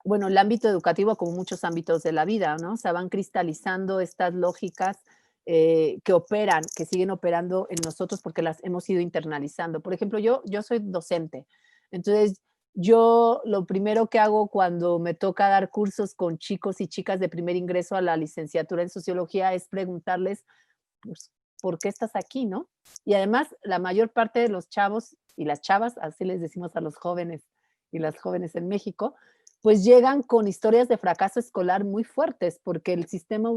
bueno, el ámbito educativo como muchos ámbitos de la vida, ¿no? O sea, van cristalizando estas lógicas que operan, que siguen operando en nosotros porque las hemos ido internalizando. Por ejemplo, yo soy docente, entonces Yo lo primero que hago cuando me toca dar cursos con chicos y chicas de primer ingreso a la licenciatura en sociología es preguntarles, pues, ¿por qué estás aquí, no? Y además, la mayor parte de los chavos y las chavas, así les decimos a los jóvenes y las jóvenes en México, pues llegan con historias de fracaso escolar muy fuertes, porque el sistema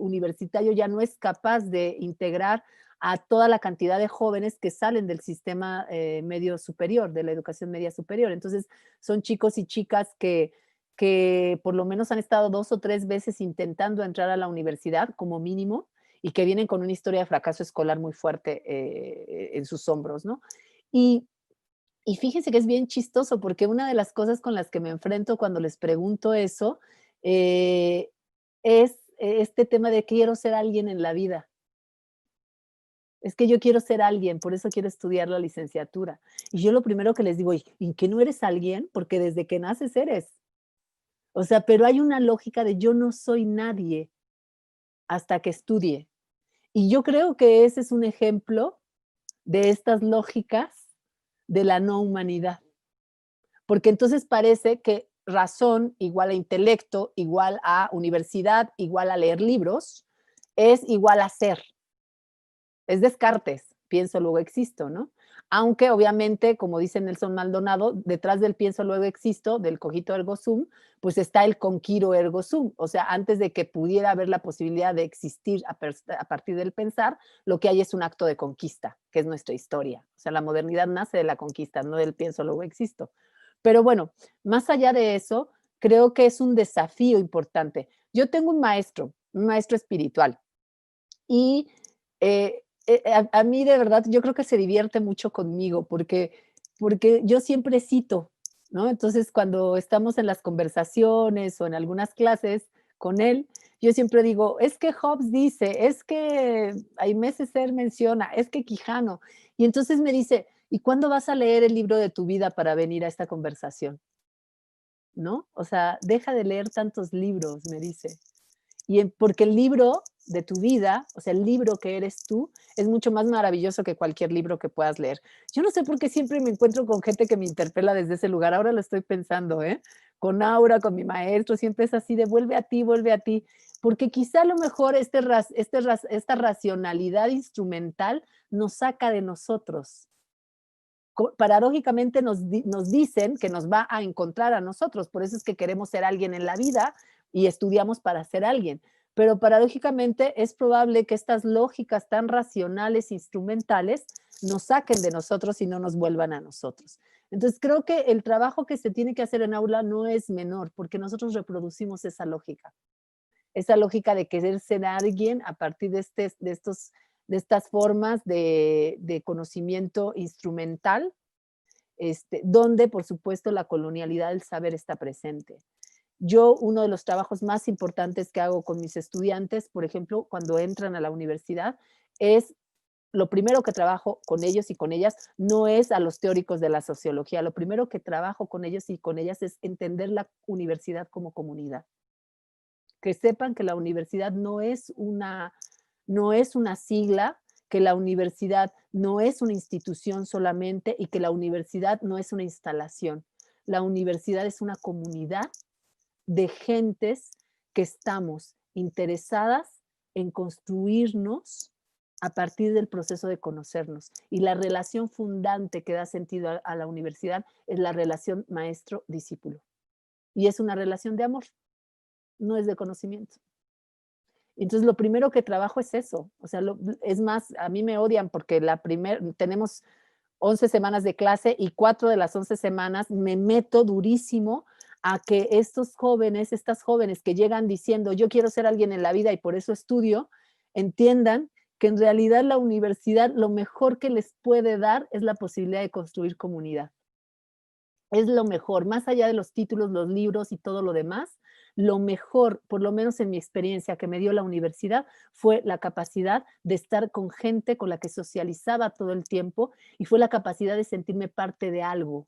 universitario ya no es capaz de integrar a toda la cantidad de jóvenes que salen del sistema medio superior, de la educación media superior. Entonces, son chicos y chicas que por lo menos han estado 2 o 3 veces intentando entrar a la universidad como mínimo y que vienen con una historia de fracaso escolar muy fuerte en sus hombros, ¿no? Y, y fíjense que es bien chistoso porque una de las cosas con las que me enfrento cuando les pregunto eso eh, es este tema de quiero ser alguien en la vida. Es que yo quiero ser alguien, por eso quiero estudiar la licenciatura. Y yo lo primero que les digo, ¿y que no eres alguien? Porque desde que naces eres. O sea, pero hay una lógica de yo no soy nadie hasta que estudie. Y yo creo que ese es un ejemplo de estas lógicas de la no humanidad, porque entonces parece que razón igual a intelecto, igual a universidad, igual a leer libros, es igual a ser. Es Descartes, pienso, luego existo, ¿no? Aunque obviamente, como dice Nelson Maldonado, detrás del pienso, luego existo, del cogito ergo sum, pues está el conquiro ergo sum. O sea, antes de que pudiera haber la posibilidad de existir a partir del pensar, lo que hay es un acto de conquista, que es nuestra historia. O sea, la modernidad nace de la conquista, no del pienso, luego existo. Pero bueno, más allá de eso, creo que es un desafío importante. Yo tengo un maestro espiritual, y a mí de verdad, yo creo que se divierte mucho conmigo porque yo siempre cito, ¿no? Entonces, cuando estamos en las conversaciones o en algunas clases con él, yo siempre digo, es que Hobbes dice, es que Aimé Césaire menciona, es que Quijano. Y entonces me dice, ¿y cuándo vas a leer el libro de tu vida para venir a esta conversación? ¿No? O sea, deja de leer tantos libros, me dice. Porque el libro de tu vida, o sea, el libro que eres tú, es mucho más maravilloso que cualquier libro que puedas leer. Yo no sé por qué siempre me encuentro con gente que me interpela desde ese lugar, ahora lo estoy pensando, ¿eh? Con Aura, con mi maestro, siempre es así de vuelve a ti, porque quizá a lo mejor esta racionalidad instrumental nos saca de nosotros. Paradójicamente nos dicen que nos va a encontrar a nosotros, por eso es que queremos ser alguien en la vida y estudiamos para ser alguien. Pero paradójicamente es probable que estas lógicas tan racionales, instrumentales, nos saquen de nosotros y no nos vuelvan a nosotros. Entonces creo que el trabajo que se tiene que hacer en aula no es menor, porque nosotros reproducimos esa lógica de querer ser alguien a partir de estas formas de conocimiento instrumental, donde por supuesto la colonialidad del saber está presente. Yo, uno de los trabajos más importantes que hago con mis estudiantes, por ejemplo, cuando entran a la universidad, es lo primero que trabajo con ellos y con ellas no es a los teóricos de la sociología, lo primero que trabajo con ellos y con ellas es entender la universidad como comunidad. Que sepan que la universidad no es una sigla, que la universidad no es una institución solamente y que la universidad no es una instalación. La universidad es una comunidad de gentes que estamos interesadas en construirnos a partir del proceso de conocernos. Y la relación fundante que da sentido a la universidad es la relación maestro-discípulo. Y es una relación de amor, no es de conocimiento. Entonces, lo primero que trabajo es eso. O sea, es más, a mí me odian porque tenemos 11 semanas de clase y 4 de las 11 semanas me meto durísimo a que estas jóvenes que llegan diciendo yo quiero ser alguien en la vida y por eso estudio, entiendan que en realidad la universidad lo mejor que les puede dar es la posibilidad de construir comunidad. Es lo mejor, más allá de los títulos, los libros y todo lo demás, lo mejor, por lo menos en mi experiencia que me dio la universidad, fue la capacidad de estar con gente con la que socializaba todo el tiempo y fue la capacidad de sentirme parte de algo.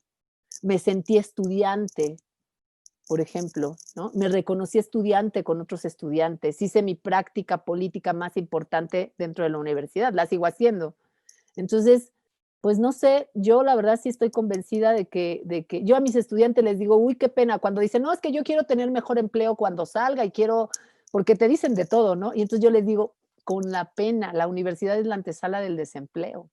Me sentí estudiante, por ejemplo, ¿no? Me reconocí estudiante con otros estudiantes, hice mi práctica política más importante dentro de la universidad, la sigo haciendo. Entonces, Pues no sé, yo la verdad sí estoy convencida de que yo a mis estudiantes les digo, uy, qué pena, cuando dicen, no, es que yo quiero tener mejor empleo cuando salga y quiero, porque te dicen de todo, ¿no? Y entonces yo les digo, con la pena, la universidad es la antesala del desempleo.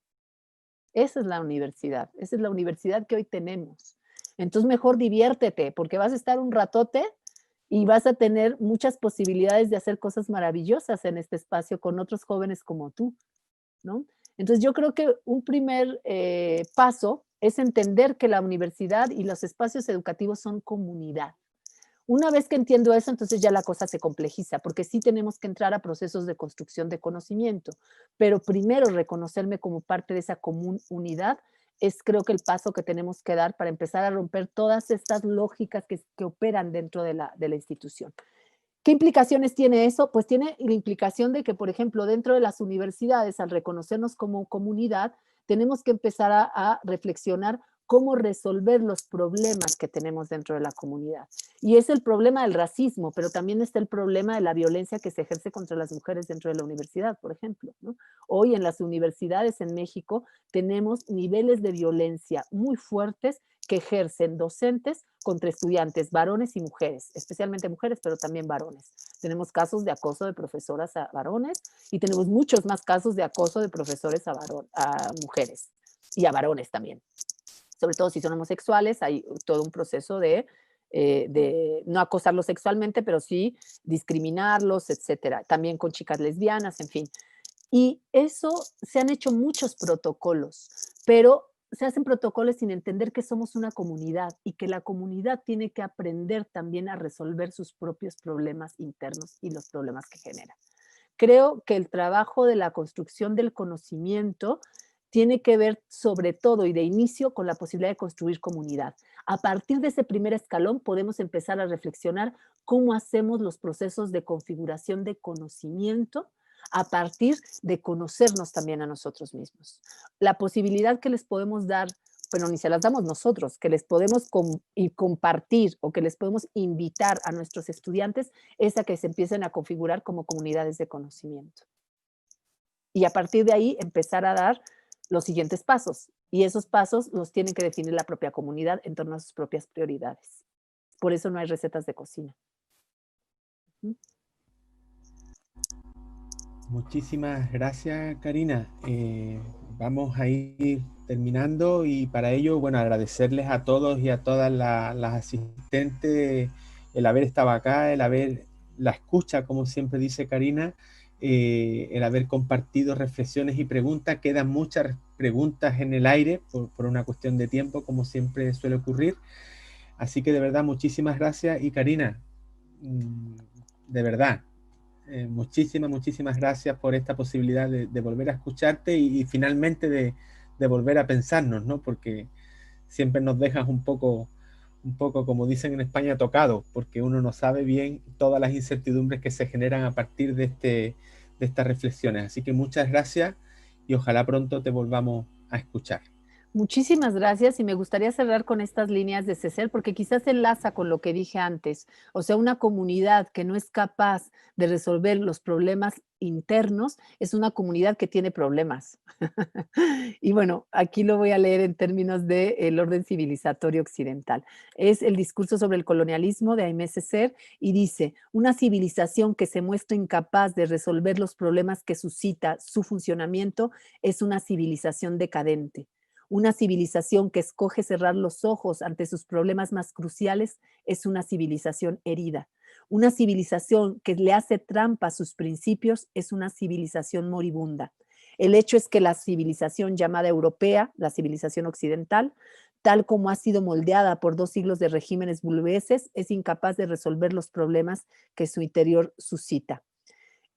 Esa es la universidad que hoy tenemos. Entonces mejor diviértete, porque vas a estar un ratote y vas a tener muchas posibilidades de hacer cosas maravillosas en este espacio con otros jóvenes como tú, ¿no? Entonces yo creo que un primer paso es entender que la universidad y los espacios educativos son comunidad. Una vez que entiendo eso, entonces ya la cosa se complejiza, porque sí tenemos que entrar a procesos de construcción de conocimiento, pero primero reconocerme como parte de esa común unidad es creo que el paso que tenemos que dar para empezar a romper todas estas lógicas que operan dentro de la institución. ¿Qué implicaciones tiene eso? Pues tiene la implicación de que, por ejemplo, dentro de las universidades, al reconocernos como comunidad, tenemos que empezar a reflexionar cómo resolver los problemas que tenemos dentro de la comunidad. Y es el problema del racismo, pero también está el problema de la violencia que se ejerce contra las mujeres dentro de la universidad, por ejemplo, ¿no? Hoy en las universidades en México tenemos niveles de violencia muy fuertes que ejercen docentes contra estudiantes, varones y mujeres, especialmente mujeres, pero también varones. Tenemos casos de acoso de profesoras a varones y tenemos muchos más casos de acoso de profesores a mujeres y a varones también. Sobre todo si son homosexuales, hay todo un proceso de no acosarlos sexualmente, pero sí discriminarlos, etcétera. También con chicas lesbianas, en fin. Y eso se han hecho muchos protocolos, pero se hacen protocolos sin entender que somos una comunidad y que la comunidad tiene que aprender también a resolver sus propios problemas internos y los problemas que genera. Creo que el trabajo de la construcción del conocimiento tiene que ver sobre todo y de inicio con la posibilidad de construir comunidad. A partir de ese primer escalón podemos empezar a reflexionar cómo hacemos los procesos de configuración de conocimiento a partir de conocernos también a nosotros mismos. La posibilidad que les podemos dar, pero ni se las damos nosotros, que les podemos compartir o que les podemos invitar a nuestros estudiantes es a que se empiecen a configurar como comunidades de conocimiento. Y a partir de ahí empezar a dar los siguientes pasos. Y esos pasos los tiene que definir la propia comunidad en torno a sus propias prioridades. Por eso no hay recetas de cocina. Muchísimas gracias, Karina. Vamos a ir terminando y para ello, bueno, agradecerles a todos y a todas las asistentes el haber estado acá, el haber la escucha, como siempre dice Karina, el haber compartido reflexiones y preguntas. Quedan muchas preguntas en el aire por una cuestión de tiempo, como siempre suele ocurrir. Así que de verdad, muchísimas gracias y Karina, de verdad. Muchísimas gracias por esta posibilidad de volver a escucharte y finalmente de volver a pensarnos, ¿no? Porque siempre nos dejas un poco, como dicen en España, tocado, porque uno no sabe bien todas las incertidumbres que se generan a partir de estas reflexiones. Así que muchas gracias y ojalá pronto te volvamos a escuchar. Muchísimas gracias y me gustaría cerrar con estas líneas de César porque quizás enlaza con lo que dije antes. O sea, una comunidad que no es capaz de resolver los problemas internos es una comunidad que tiene problemas. Y bueno, aquí lo voy a leer en términos del orden civilizatorio occidental. Es el discurso sobre el colonialismo de Aimé Césaire y dice, una civilización que se muestra incapaz de resolver los problemas que suscita su funcionamiento es una civilización decadente. Una civilización que escoge cerrar los ojos ante sus problemas más cruciales es una civilización herida. Una civilización que le hace trampa a sus principios es una civilización moribunda. El hecho es que la civilización llamada europea, la civilización occidental, tal como ha sido moldeada por 2 siglos de regímenes burgueses, es incapaz de resolver los problemas que su interior suscita.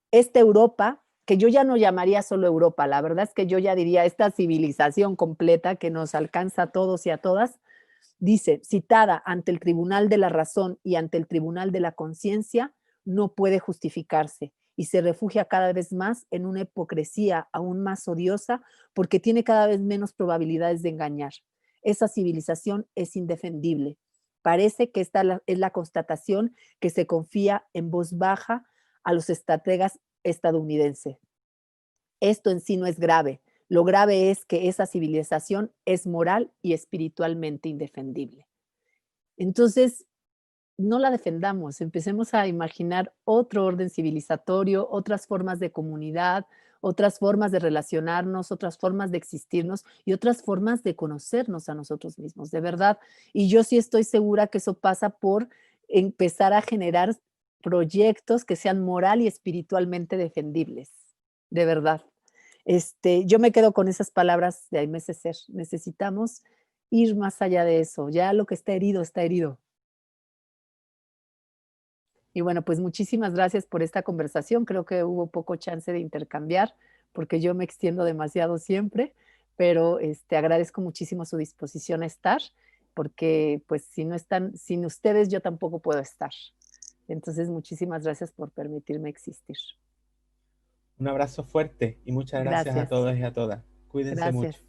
Esta Europa, que yo ya no llamaría solo Europa, la verdad es que yo ya diría esta civilización completa que nos alcanza a todos y a todas, dice, citada ante el tribunal de la razón y ante el tribunal de la conciencia, no puede justificarse y se refugia cada vez más en una hipocresía aún más odiosa porque tiene cada vez menos probabilidades de engañar. Esa civilización es indefendible. Parece que esta es la constatación que se confía en voz baja a los estrategas estadounidenses. Esto en sí no es grave, Lo grave es que esa civilización es moral y espiritualmente indefendible. Entonces, no la defendamos, empecemos a imaginar otro orden civilizatorio, otras formas de comunidad, otras formas de relacionarnos, otras formas de existirnos y otras formas de conocernos a nosotros mismos, de verdad. Y yo sí estoy segura que eso pasa por empezar a generar proyectos que sean moral y espiritualmente defendibles, de verdad. Yo me quedo con esas palabras de Aimé Césaire. Necesitamos ir más allá de eso. Ya lo que está herido, está herido. Y bueno, pues muchísimas gracias por esta conversación. Creo que hubo poco chance de intercambiar porque yo me extiendo demasiado siempre, pero agradezco muchísimo su disposición a estar porque pues si no están, sin ustedes yo tampoco puedo estar. Entonces, muchísimas gracias por permitirme existir. Un abrazo fuerte y muchas gracias a Gracias, todos y a todas. Cuídense mucho. gracias.